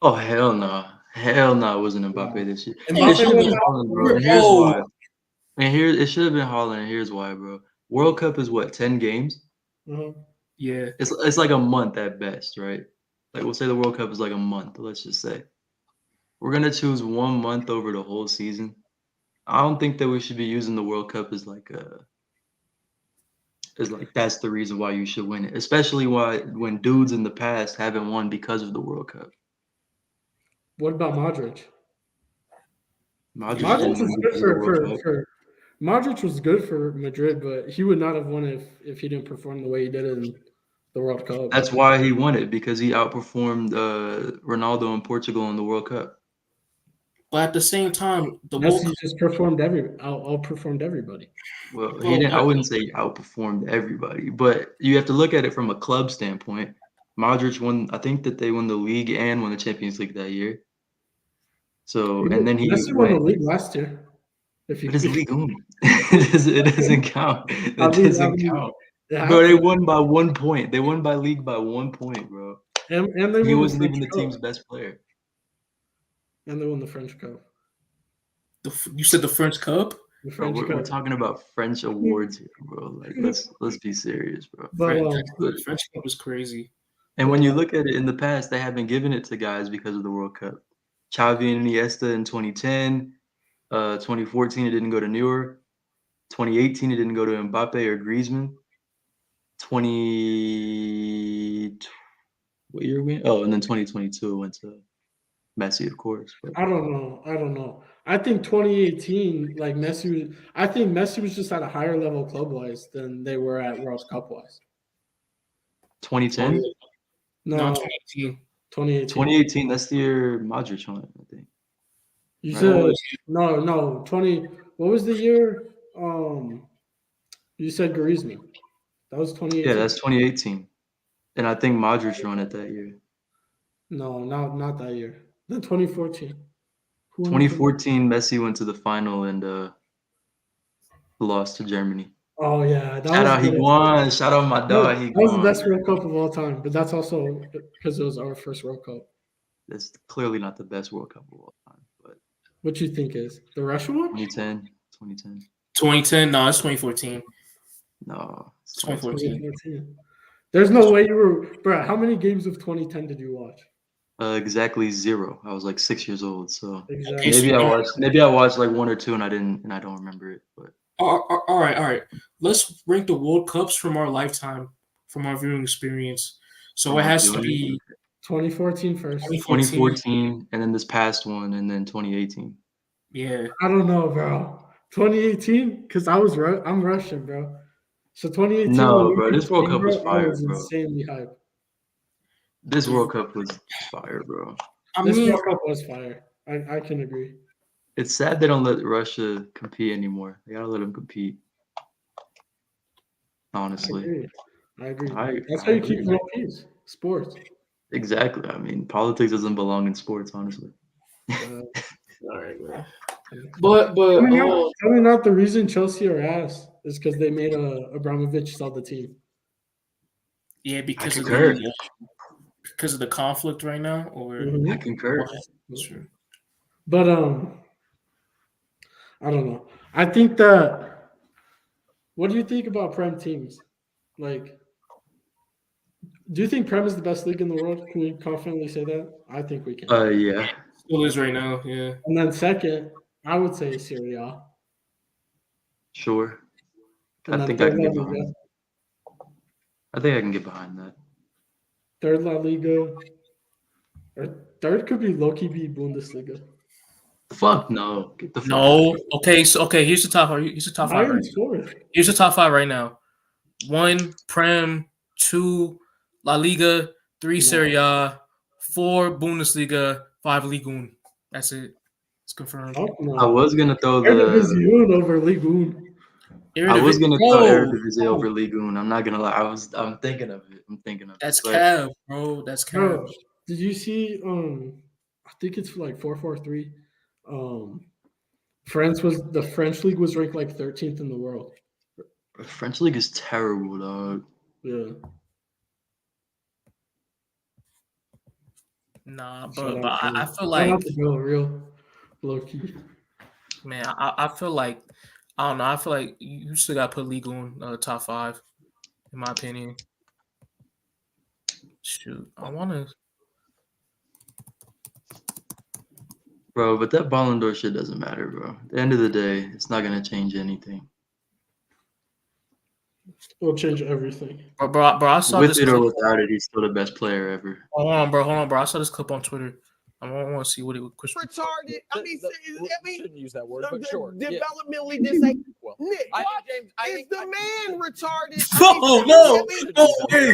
Oh, hell no. Hell no, it wasn't Mbappe this year. Mbappe It should have been Haaland, bro. And here's why. It should have been Haaland, and here's why, bro. World Cup is what, 10 games? Yeah. It's like a month at best, right? Like, we'll say the World Cup is like a month, let's just say. we're gonna choose 1 month over the whole season. I don't think that we should be using the World Cup as like that's the reason why you should win it, especially when dudes in the past haven't won because of the World Cup. What about Modric? Modric Yeah. didn't Modric win was good because of the World Cup. for Modric was good for Madrid, but he would not have won if he didn't perform the way he did in the World Cup. That's why he won it, because he outperformed Ronaldo in Portugal in the World Cup. But at the same time, the World Messi Cup, just outperformed everybody. Well, he well, didn't. I wouldn't say he outperformed everybody, but you have to look at it from a club standpoint. Modric won. I think that they won the league and won the Champions League that year. So, and then he Messi won the went. league last year. If It is you, league on. It doesn't count. I It mean, doesn't count. it Bro, they happened. won by 1 point. They won by league by 1 point, bro. And they He won the wasn't French even the Cup. team's best player. And they won the French Cup. you said the French Cup. The Bro, French we're Cup. talking about French awards here, bro. Like, let's be serious, bro. But The French Cup is crazy. And when you look at it in the past, they haven't given it to guys because of the World Cup. Xavi and Iniesta in 2010, 2014 it didn't go to Neuer, 2018 it didn't go to Mbappe or Griezmann. 20 what year we? Oh, and then 2022 it went to Messi, of course. But I don't know. I think 2018, like I think Messi was just at a higher level club wise than they were at World Cup wise. 2010, No, No, 2018. 2018. 2018, that's the year Modric won it, I think. You Right. said no 20. What was the year? You said Griezmann. That was 2018. Yeah, that's 2018. And I think Modric won it that year. No, not that year. Then 2014. Who won 2014, Messi went to the final and lost to Germany. Oh yeah, that Shout was out good. Higuain. Shout out my dog That was the Higuain. best World Cup of all time, but that's also because it was our first World Cup. That's clearly not the best World Cup of all time, but What you think is the Russian one? 2010, 2010. 2010. No, it's 2014. No, it's 2014. 2014. There's no way you were, bro. How many games of 2010 did you watch? Exactly 0. I was like 6 years old, so Exactly. maybe I watched like 1 or 2 and I don't remember it. But All right. Let's rank the World Cups from our lifetime, from our viewing experience. So From it our has to viewing be 2014 first. 2014, and then this past one, and then 2018. Yeah. I don't know, bro. 2018, because I'm Russian, bro. So 2018, No, when bro, we this World came, Cup was bro, I fire, was bro. insanely hyped. This World Cup was fire, bro. This World Cup was fire. I can agree. It's sad they don't let Russia compete anymore. They gotta let them compete. Honestly, I agree. I That's how you agree. keep world peace. Sports. Exactly. I mean, politics doesn't belong in sports, honestly. Uh, All right, man. Tell me not the reason Chelsea are ass is because they made Abramovich sell the team. Yeah, I because of concur. the conflict right now, or Mhm. I concur. Sure. But I don't know. I think that. What do you think about Prem teams? Like, do you think Prem is the best league in the world? Can we confidently say that? I think we can. Yeah, Still is right now. Yeah. And then second, I would say Serie A. sure. And I then think I third can La get Liga. behind. I think I can get behind that. Third La Liga. Or third could be low-key be Bundesliga. Fuck no. Get the fuck out. No. Okay. So here's the top. Here's the top five. Right Bayern's fourth. Here's the top five right now. 1 Prem, 2 La Liga, 3 No. Serie A, 4 Bundesliga, 5 Ligue 1. That's it. It's confirmed. Fuck no. I was gonna throw Eredivisie over Ligue 1. I was gonna throw Bro, Eredivisie over Ligue 1. I'm not gonna lie. I'm thinking of it. that's But Cav, bro. That's Cav. Bro, did you see? I think it's like 4-4-3. The French league was ranked like 13th in the world. French league is terrible, dog. Yeah. Nah, Shout but out to- I feel shout like, out to Bill, real low key. man, I feel like, I don't know. I feel like you still got to put League on top 5, in my opinion. Shoot, I want to. Bro, but that Ballon d'Or shit doesn't matter, bro. At the end of the day, it's not gonna change anything. It'll change everything. Bro, I saw With this it or clip. without it, he's still the best player ever. Hold on, bro. I saw this clip on Twitter. I want to see what it was. Retarded. I mean, shouldn't use that word, but sure. Developmentally disabled. Well, Nick, I what? think, James, Is the man retarded? No way.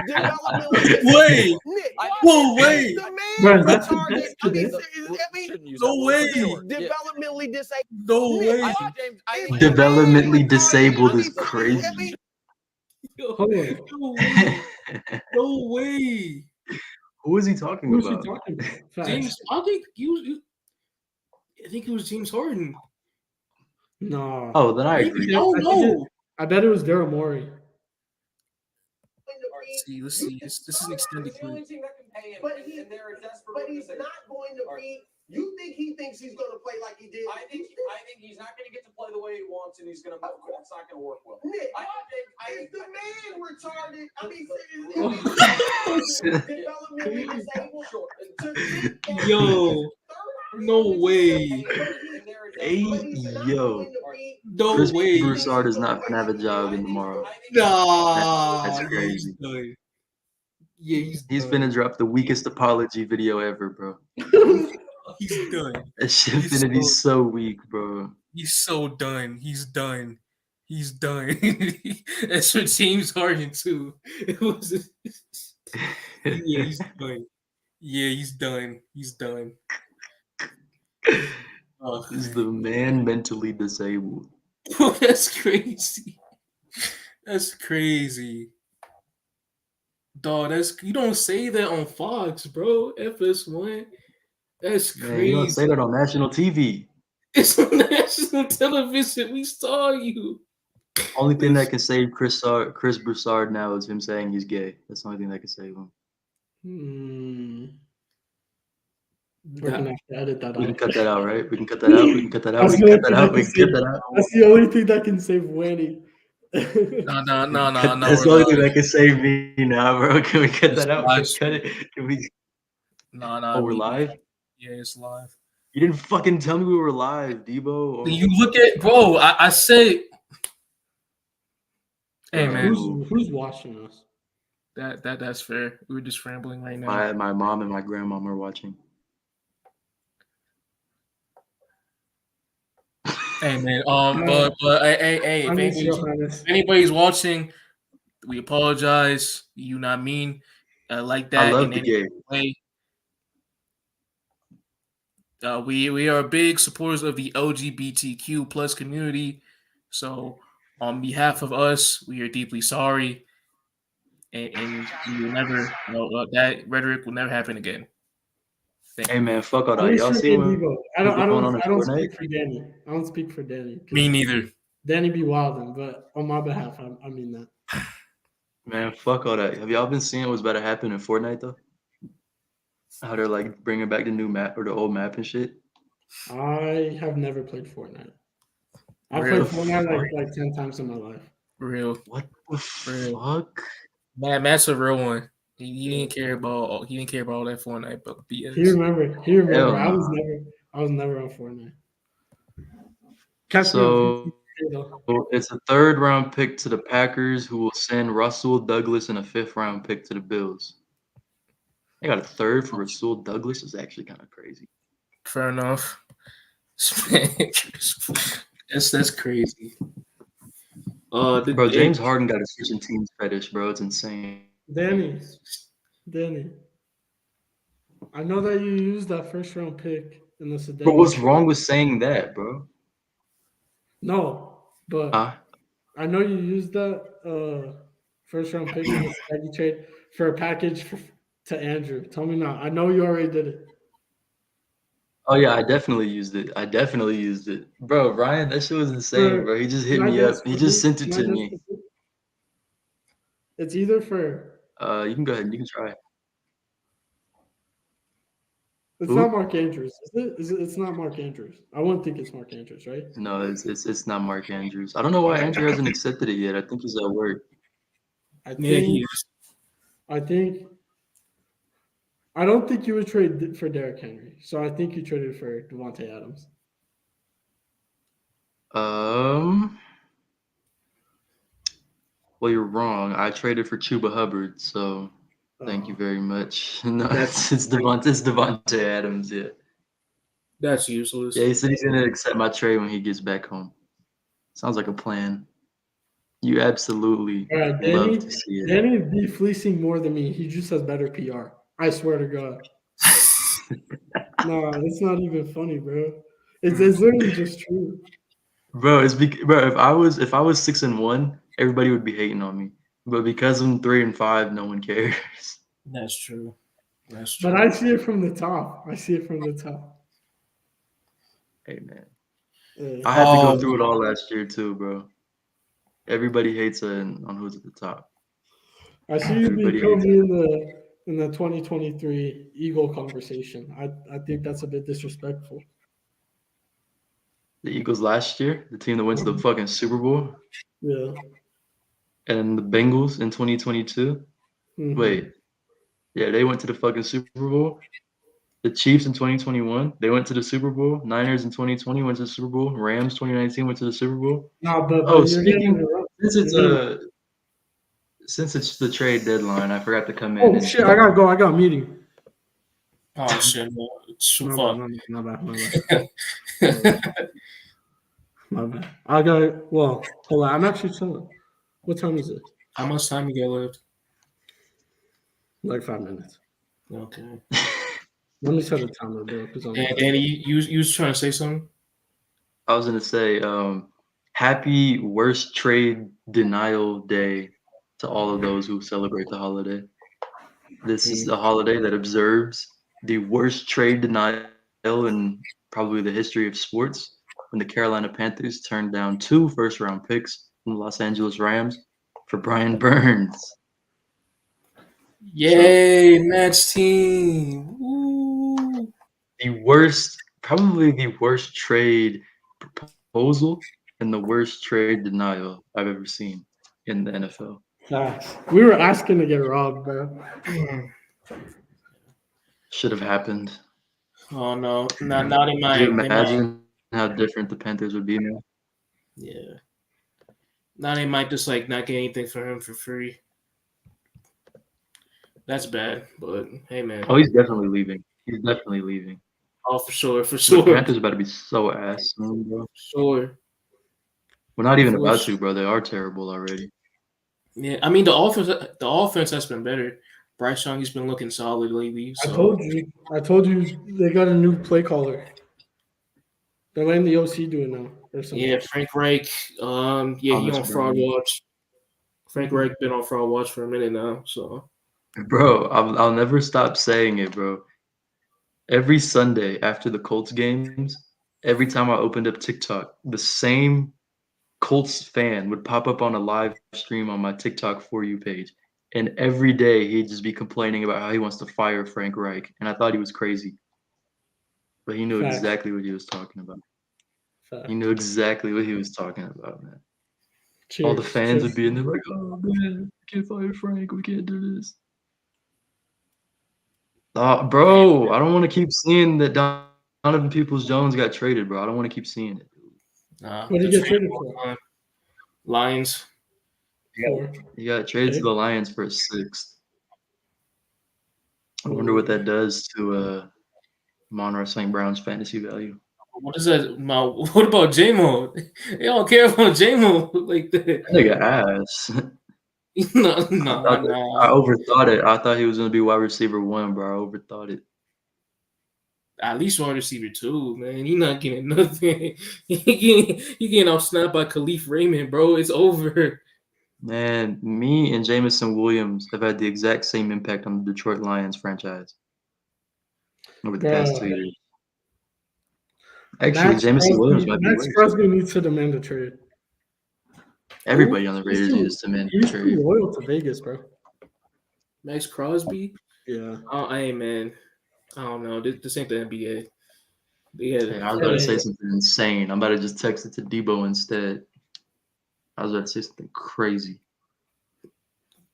Developmentally disabled. Wait. Nick, I- what? Whoa, wait. Is the man Bro, that's retarded? today. shouldn't use No that word, way. but sure. Yeah. Developmentally disabled. No Nick, way. what? James, Is the man Developmentally retarded? disabled I mean, is crazy. Hold on. No way. No way. Who is he talking Who's he about? talking about? Facts. James, I think I think it was James Harden. No. Oh, then I I agree. don't know. I bet it was Daryl Morey. Let's see. This is an extended clip. But he's not going to be. You think he thinks he's going to play like he did? I think he's not going to get to play the way he wants, and he's going to. It's not going to work well. Nick, I is the man retarded? I mean, Shit. developmentally disabled. Sure. To think that Yo, no way. Hey, yo. No Chris way. Broussard is not gonna have a job in tomorrow. Nah. That's crazy. Yeah, He's finna drop the weakest apology video ever, bro. He's done. That shit He's finna be so weak, bro. He's so done. He's done. He's done. That's for James Harden too. It was. Yeah, he's done. Yeah, he's done. He's done. Oh, Is the man mentally disabled? bro, that's crazy. That's crazy. Dog, you don't say that on Fox, bro. FS1. That's Man, you crazy. don't say that on national TV. It's on national television. We saw you. Only thing that can save Chris Broussard now is him saying he's gay. That's the only thing that can save him. We're gonna have to edit that We can out. cut that out, right? We can cut that out. We can cut that out. We That's can the cut that only out. We thing can cut that that out. That's the only thing that can save Winnie. No. That's the only thing that can save me now, bro. Can we cut that out? live Cut it. Can we? No. Oh, we're live. Yeah, it's live. You didn't fucking tell me we were live, Debo. You look at, bro. I said, hey man, Who's watching us? that's fair. We were just rambling right now. My mom and my grandmom are watching. Hey man, but hey, if anybody's watching, we apologize. You not mean like that. I love in the any game. way. We are big supporters of the LGBTQ plus community. So, on behalf of us, we are deeply sorry, and we will never, that rhetoric will never happen again. Hey man, fuck all that. Y'all see what? I don't Fortnite? speak for Danny. I don't speak for Danny. Me neither. Danny be wilding, but on my behalf, I mean that. Man, fuck all that. Have y'all been seeing what's about to happen in Fortnite though? How they're like bringing back the new map or the old map and shit. I have never played Fortnite. I've Real played Fortnite like 10 times in my life. Real. What the Real. fuck? Matt's a real one. He didn't care about all that Fortnite, but BS. He remember. Hell I was nah. never on Fortnite. So it's a third round pick to the Packers, who will send Russell Douglas and a 5th round pick to the Bills. They got a third for Russell Douglas. Is actually kind of crazy. Fair enough. That's crazy. Bro, James Harden got a switching teams fetish, bro. It's insane. Danny, I know that you used that first round pick in the Sedan. But what's wrong with saying that, bro? No, but I know you used that first round pick in the Sedan trade for a package to Andrew. Tell me now. I know you already did it. Oh yeah, I definitely used it. Bro, Ryan, that shit was insane, bro. He just hit me up. He just sent it to me. It's either for you can go ahead and you can try it. It's not Mark Andrews, is it? It's not Mark Andrews. I wouldn't think it's Mark Andrews, right? No, it's not Mark Andrews. I don't know why Andrew hasn't accepted it yet. I think he's at work. He is. I think I don't think you would trade for Derrick Henry, so I think you traded for Devontae Adams. Well, you're wrong. I traded for Chuba Hubbard, so thank you very much. No, That's it's Devontae Adams. Yeah, useless. yeah. He said he's gonna accept my trade when he gets back home. Sounds like a plan. You absolutely All right, love to see it. Danny be fleecing more than me. He just has better PR. I swear to God. No, it's not even funny, bro. It's literally just true. Bro, bro. If I was 6-1, everybody would be hating on me. But because I'm 3-5, no one cares. That's true. That's true. But I see it from the top. Hey man, Yeah. I had to go through it all last year too, bro. Everybody hates on who's at the top. I see you be Everybody putting hates me in the 2023 Eagle conversation. I think that's a bit disrespectful. the Eagles last year, the team that went to the fucking Super Bowl, Yeah. and the Bengals in 2022. Mhm. Wait, yeah, they went to the fucking Super Bowl. The Chiefs in 2021, they went to the Super Bowl. Niners in 2020 went to the Super Bowl. Rams 2019 went to the Super Bowl. No, but Oh, you're getting speaking it wrong. since it's the trade deadline, I forgot to come in Oh and shit! I gotta go. I got a meeting. Oh shit! No, it's too My far. bad. My bad. I got. Well, hold on. I'm actually chilling. What time is it? How much time you got left? Like 5 minutes. Okay. Let me set a timer, bro. Because I'm. And Danny, you was trying to say something? I was gonna say, happy worst trade denial day to all of those who celebrate the holiday. This is a holiday that observes the worst trade denial in probably the history of sports when the Carolina Panthers turned down 2 first-round picks from the Los Angeles Rams for Brian Burns. Yay, match team! Woo. Probably the worst trade proposal and the worst trade denial I've ever seen in the NFL. Facts. We were asking to get robbed, bro. Should have happened. Oh no, not in Could you my imagine how different the Panthers would be now? yeah. Now they might just like not get anything for him for free. That's bad, but hey man. Oh, he's definitely leaving. He's definitely leaving. Oh, for sure, for The sure, Panthers are about to be so ass, bro. sure. We're not even For about sure. to, bro. They are terrible already. Yeah, I mean the offense has been better. Bryce Young has been looking solid lately. So I told you they got a new play caller. They're letting the OC do it now or something. yeah, Frank Reich. Yeah, he Thomas on fraud Brown. watch. Frank Reich been on fraud watch for a minute now. So Bro, I'll never stop saying it, bro. Every Sunday after the Colts games, every time I opened up TikTok, the same Colts fan would pop up on a live stream on my TikTok For You page. And every day he'd just be complaining about how he wants to fire Frank Reich. And I thought he was crazy. But he knew Facts. exactly what he was talking about. Facts. He knew exactly what he was talking about, man. Cheers. All the fans Cheers. would be in there like, oh man, we can't fire Frank. We can't do this. Bro, I don't want to keep seeing that Donovan Peoples-Jones got traded, bro. I don't want to keep seeing it. What did he get traded for? Lions. He got traded to the Lions for a 6th. I wonder what that does to Monroe St. Brown's fantasy value. What is that? What about J-Mo? They don't care about J-Mo like that. That nigga ass. No. I overthought it. I thought he was gonna be wide receiver 1, bro. I overthought it. At least wide receiver 2, man. He not getting nothing. He getting off snapped by Khalif Raymond, bro. It's over. Man, me and Jamison Williams have had the exact same impact on the Detroit Lions franchise over the past 2 years. Actually, Jamison Williams might be Max Crosby needs to demand a trade. Everybody on the Raiders needs to demand a He's trade. too loyal to Vegas, bro. Max Crosby? Yeah. Hey, man. I don't know. This ain't the NBA. Hey, I was about to say something insane. I'm about to just text it to Debo instead. I was about to say something crazy.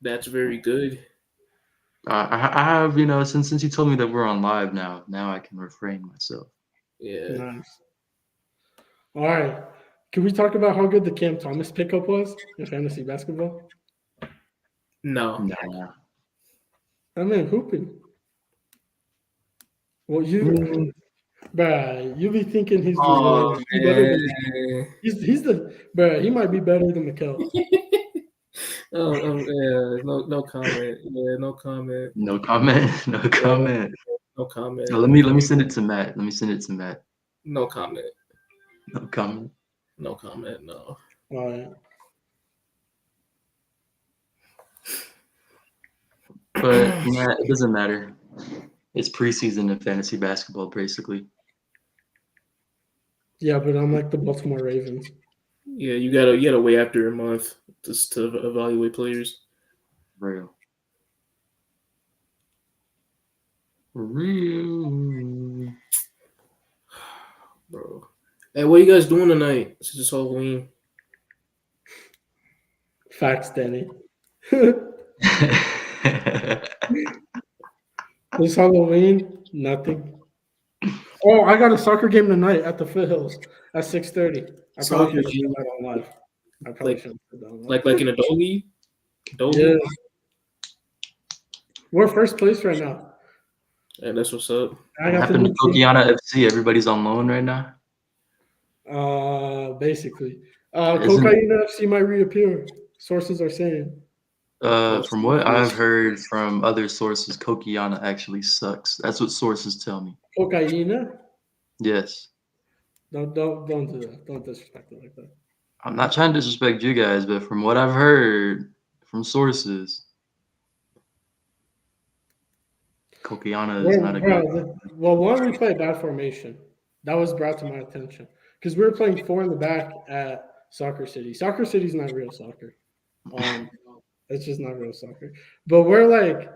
That's very good. I have, you know, since you told me that we're on live now I can refrain myself. Yeah. Nice. All right. Can we talk about how good the Cam Thomas pickup was in fantasy basketball? No. Nah. That man hooping. Well, Mm. you be thinking he's just Oh he better than man. he's the bruh, he might be better than Mikel. Yeah. No comment. Yeah. No comment. No comment. No comment. No comment. Let me send it to Matt. Let me send it to Matt. No comment. No comment. No comment. No. All right. But yeah, it doesn't matter. It's preseason in fantasy basketball, basically. Yeah, but I'm like the Baltimore Ravens. Yeah. You gotta wait after a month just to evaluate players. Real. Real. Bro. Hey, what you guys doing tonight? Since it's Halloween. Facts, Danny. This Halloween, nothing. Oh, I got a soccer game tonight at the Foothills at 6:30. I probably Soccer should have game? said that on live. I probably Like- should have said that on live. Like in a doggy? Yeah. We're first place right now. Yeah, that's what's up. I What got the happened new to team. Kokiana FC? Everybody's on loan right now. Basically. Isn't- Cocaine FC might reappear. Sources are saying. From what I've heard from other sources, Kokiana actually sucks. That's what sources tell me. Cocaine? Yes. Don't do that. Don't disrespect it like that. I'm not trying to disrespect you guys, but from what I've heard from sources, Kokiana is not a good. Well, one, we played bad formation. That was brought to my attention because we were playing four in the back at Soccer City. Soccer City's not real soccer. It's just not real soccer. But we're like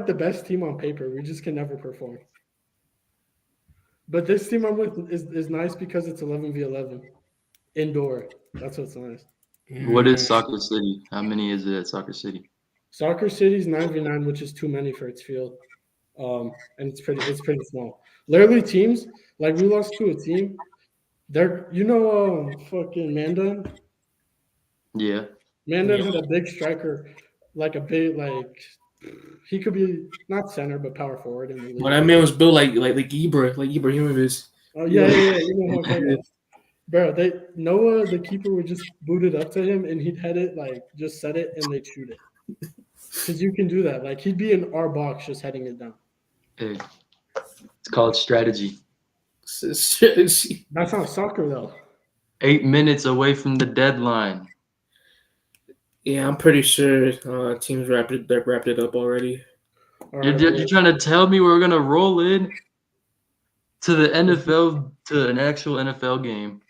the best team on paper. We just can never perform. But this team I'm with is nice because it's 11v11 indoor. That's what's nice. What is Soccer City? How many is it at Soccer City? Soccer City's 9v9, which is too many for its field. And it's pretty small. Literally teams, like we lost to a team. They're fucking Mandan. Yeah. Mandan had a big striker, like a big he could be not center but power forward in the league. Well, that man was built like Ibrahimovic. Oh yeah. You know who I'm talking about. Bro, Noah, the keeper, would just boot it up to him and he'd head it, like just set it and they'd shoot it. Because you can do that. Like he'd be in our box just heading it down. Hey, it's called strategy. That's not soccer though. 8 minutes away from the deadline. Yeah, I'm pretty sure teams wrapped it up already. All right, You're trying to tell me we're gonna roll in to the NFL, to an actual NFL game,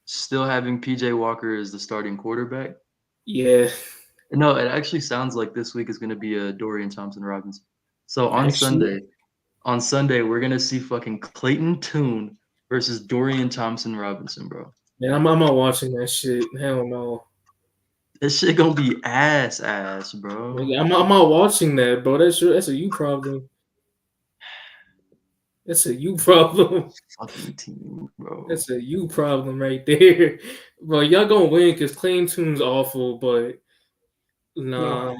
still having PJ Walker as the starting quarterback? Yeah. No, it actually sounds like this week is gonna be a Dorian Thompson-Robinson. So on Sunday, we're gonna see fucking Clayton Tune versus Dorian Thompson-Robinson, bro. Man, I'm not watching that shit. Hell no. This shit gonna be ass, bro. Yeah, I'm not watching that, bro. That's a you problem. That's a you problem. Fucking team, bro. That's a you problem right there. Bro, y'all gonna win because Clayton Tune's awful, but nah.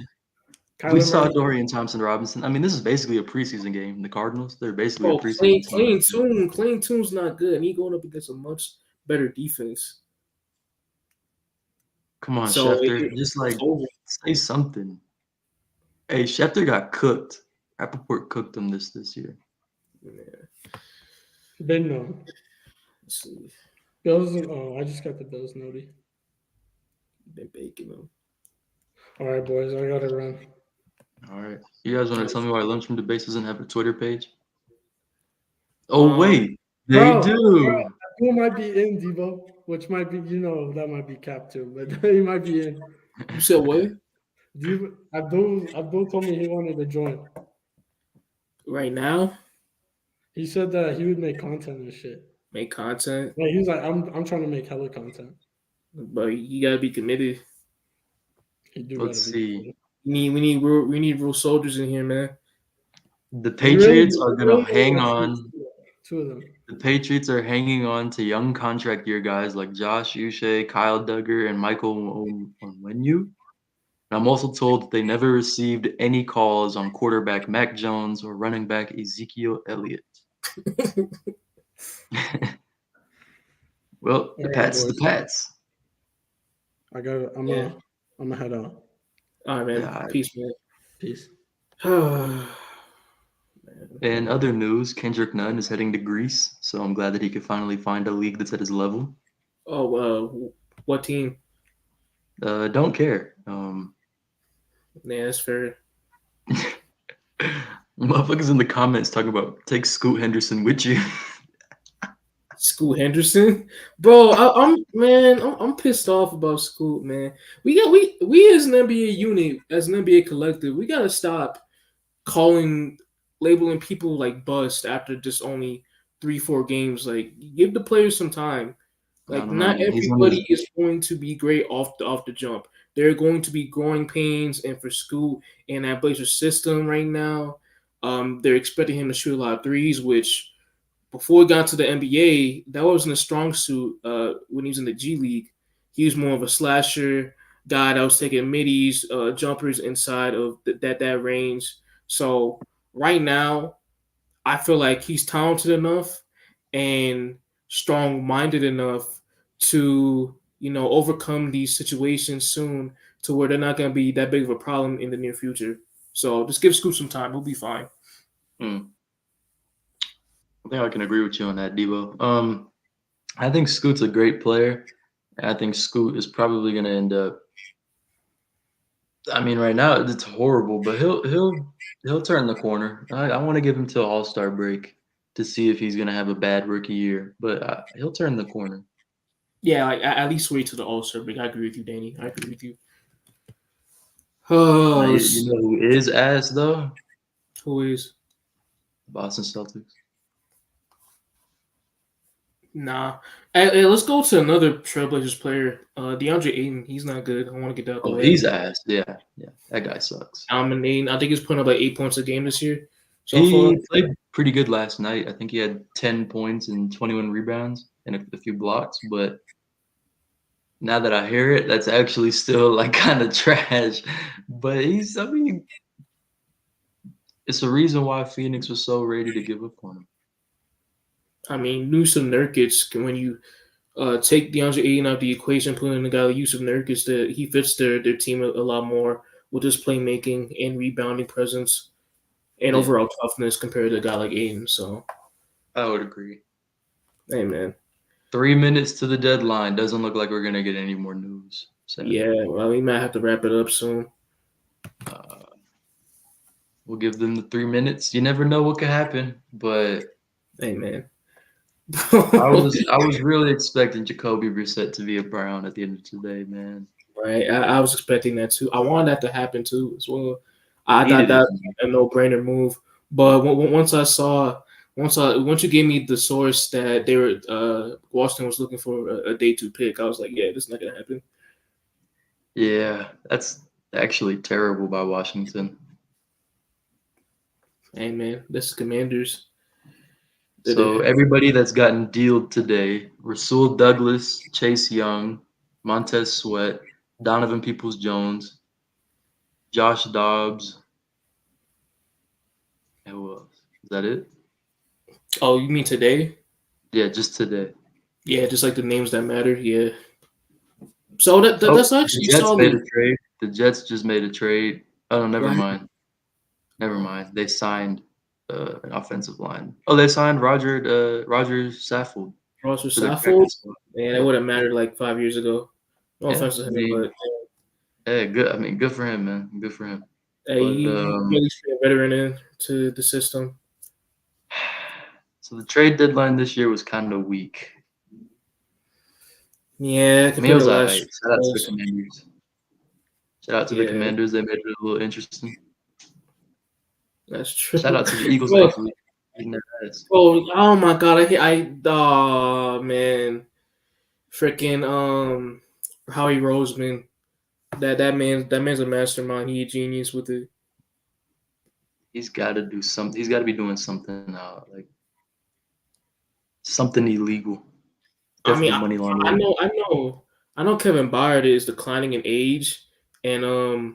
We saw Dorian Thompson-Robinson. I mean, this is basically a preseason game. The Cardinals, they're basically Oh, a preseason team. Clayton Tune's not good, and he going up against a much better defense. Come on, So Schefter. Just like say something. Hey, Schefter got cooked. Rappaport cooked him this year. Yeah. They know. Let's see. Bills. Oh, I just got the Bills noti. Been baking them. All right, boys. I gotta run. All right. You guys want to tell me why Lunch from Debates doesn't have a Twitter page? Oh, wait. They do. Who might be in, Debo? Which might be, that might be cap too, but he might be in. You said what? Abdul told me he wanted to join. Right now? He said that he would make content and shit. Make content? Like he was like, I'm trying to make hella content. But you gotta be committed. You do Let's gotta be. see. We need real soldiers in here, man. The You really Patriots do- are you going to really hang wanna on. see two of them. The Patriots are hanging on to young contract year guys like Josh Uche, Kyle Duggar, and Michael Onwenu. I'm also told that they never received any calls on quarterback Mac Jones or running back Ezekiel Elliott. Well, the All right, Pats, the boys. Pats. I'm Yeah. gonna head out. All right, man. Yeah. Peace, man. Peace. In other news, Kendrick Nunn is heading to Greece, so I'm glad that he could finally find a league that's at his level. What team? Don't care. Yeah, that's fair. Motherfuckers in the comments talking about take Scoot Henderson with you. Scoot Henderson, bro. I'm pissed off about Scoot, man. We as an NBA unit, as an NBA collective, we gotta stop labeling people like bust after just only 3-4 games. Like, give the players some time. I Like, don't know, not man. He's on his everybody is going to be great off the jump. There are going to be growing pains, and for Scoot in that Blazers system right now, they're expecting him to shoot a lot of threes, which before he got to the NBA, that wasn't a strong suit. When he was in the G League, he was more of a slasher guy that was taking middies, jumpers inside of that range. So right now, I feel like he's talented enough and strong-minded enough to overcome these situations soon, to where they're not going to be that big of a problem in the near future. So just give Scoop some time; he'll be fine. I think I can agree with you on that, Debo. I think Scoot's a great player. And I think Scoot is probably going to end up. I mean, right now it's horrible, but he'll turn the corner. I want to give him till All-Star break to see if he's going to have a bad rookie year, but he'll turn the corner. Yeah, like at least wait till the All-Star break. I agree with you, Danny. I agree with you. Now, Oh, you know who is ass though? who is? Boston Celtics. Nah. Hey, let's go to another Trailblazers player. DeAndre Ayton. He's not good. I want to get that out the Oh, way. he's ass. Yeah, that guy sucks. Dominating. I think he's putting up like 8 points a game this year so He far. played pretty good last night. I think he had 10 points and 21 rebounds and a few blocks, but now that I hear it, that's actually still like kind of trash. But I mean, it's a reason why Phoenix was so ready to give up on him. I mean, Newsom Nurkic, when you take DeAndre Ayton out of the equation, put in a guy like Yusuf Nurkic, that he fits their team a lot more with his playmaking and rebounding presence and overall toughness compared to a guy like Ayton. So I would agree. hey, man. 3 minutes to the deadline. Doesn't look like we're gonna get any more news. Sadly. Yeah, well, we might have to wrap it up soon. We'll give them the 3 minutes. You never know what could happen, but Hey, man. I was really expecting Jacoby Brissett to be a Brown at the end of today, man. Right, I was expecting that too. I wanted that to happen too as well. I thought Needed that it. a no-brainer move. But once you gave me the source that they were Washington was looking for a day 2 pick, I was like, yeah, this is not gonna happen. Yeah, that's actually terrible by Washington. Hey, man, this is Commanders. So everybody that's gotten dealed today: Rasul Douglas, Chase Young, Montez Sweat, Donovan Peoples-Jones, Josh Dobbs. And who else? Is that it? Oh, you mean today? Yeah, just today. Yeah, just like the names that matter. Yeah. So that's actually the Jets solid. made a trade. The Jets just made a trade. Oh, never Right. mind. Never mind. They signed an offensive line. Oh, they signed Roger Saffold. Ross for their Saffold. practice squad. Man, that would have mattered like 5 years ago. No Yeah, offense to I him, mean, but Hey, good. I mean, good for him, man. Good for him. hey, you really should a veteran into the system. So the trade deadline this year was kind of weak. Yeah, I mean, it was all right. last Shout out to the Commanders. Shout out to the Commanders. They made it a little interesting. That's true. Shout out to the Eagles, Bro, actually. oh my God, oh man, freaking Howie Roseman. That man's a mastermind. He a genius with it. He's got to do something. He's got to be doing something like something illegal. I mean, Definitely money I laundering. know, I know, I know. Kevin Byard is declining in age, and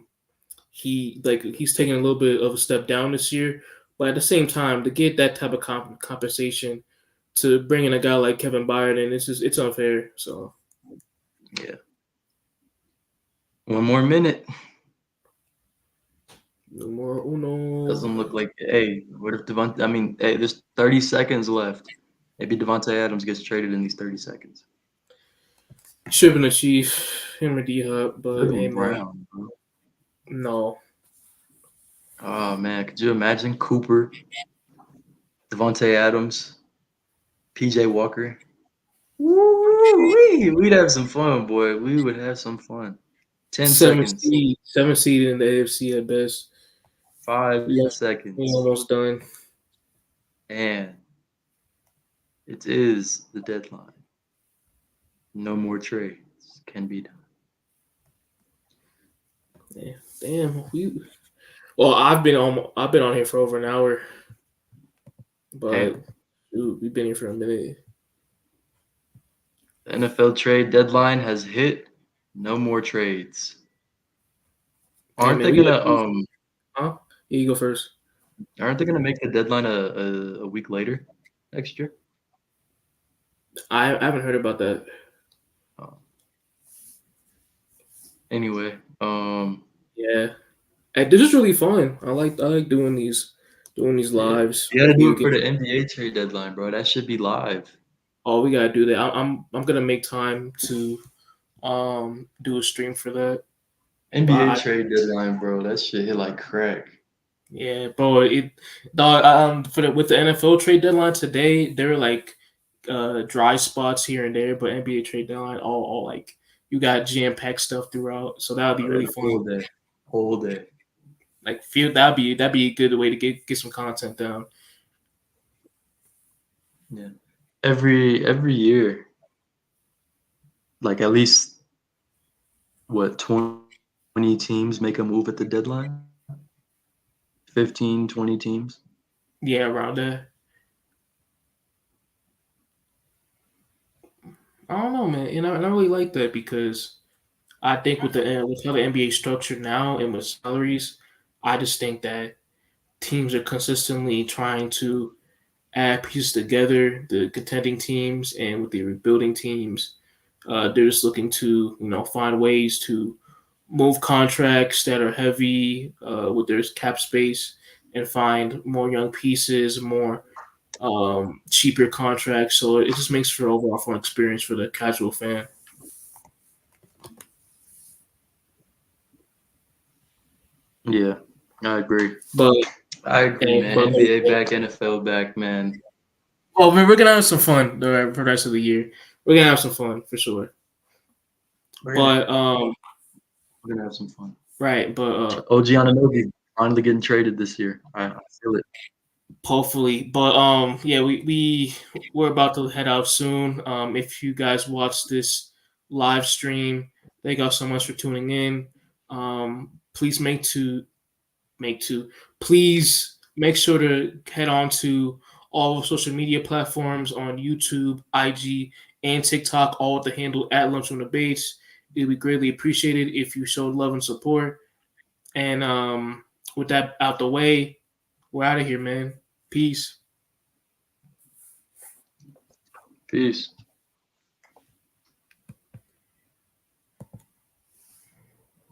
he's taking a little bit of a step down this year. But at the same time, to get that type of compensation, to bring in a guy like Kevin Byard in, it's unfair. So Yeah. One more minute. no more uno. Doesn't look like. Hey, what if Devontae? I mean, hey, there's 30 seconds left. Maybe Devontae Adams gets traded in these 30 seconds. Should have been a Chief, him or D Hop, but hey Jalen man, Brown, bro. no. Oh man, could you imagine Cooper, Devontae Adams, PJ Walker? Woo-wee. We'd have some fun, boy. We would have some fun. 10 seconds. Seven seed in the AFC at best. 5 Yeah, we seconds. almost done. And it is the deadline. No more trades can be done. Yeah, damn. Well, I've been on here for over an hour, but Damn. dude, we've been here for a minute. The NFL trade deadline has hit. No more trades. Hey Aren't man, they we gonna huh? Yeah, you go first. make the deadline a week later next year? I haven't heard about that. Oh. Anyway, Yeah, hey, this is really fun. I like doing these yeah. lives. You gotta Where do you it for can, the NBA trade deadline, bro. That should be live. oh, we gotta do that. I'm gonna make time to do a stream for that. But NBA trade deadline, bro. That shit hit like crack. yeah, bro. For with the NFL trade deadline today, there were like dry spots here and there, but NBA trade deadline all like you got jam packed stuff throughout, so that would be really fun. Whole day. Whole day. Like feel that'd be a good way to get some content down. Yeah. Every year, like at least what 20 teams make a move at the deadline? 15, 20 teams. Yeah, around that. I don't know, man. And I really like that because I think with how the NBA is structured now and with salaries, I just think that teams are consistently trying to add pieces together, the contending teams and with the rebuilding teams. They're just looking to find ways to move contracts that are heavy with their cap space and find more young pieces, more cheaper contracts. So it just makes for an overall fun experience for the casual fan. Yeah, I agree. But I agree, and, man. but NBA back, NFL back, man. well, we're gonna have some fun for the rest of the year. We're gonna have some fun for sure. We're gonna, But we're gonna have some fun. right, but OG Ananobi finally getting traded this year. I feel it. hopefully, but yeah, we're about to head out soon. If you guys watch this live stream, thank y'all so much for tuning in. Please please make sure to head on to all social media platforms on YouTube, IG, and TikTok, all with the handle at Lunch on the Base. It'd be greatly appreciated if you showed love and support. And with that out the way, we're out of here, man. Peace. Peace.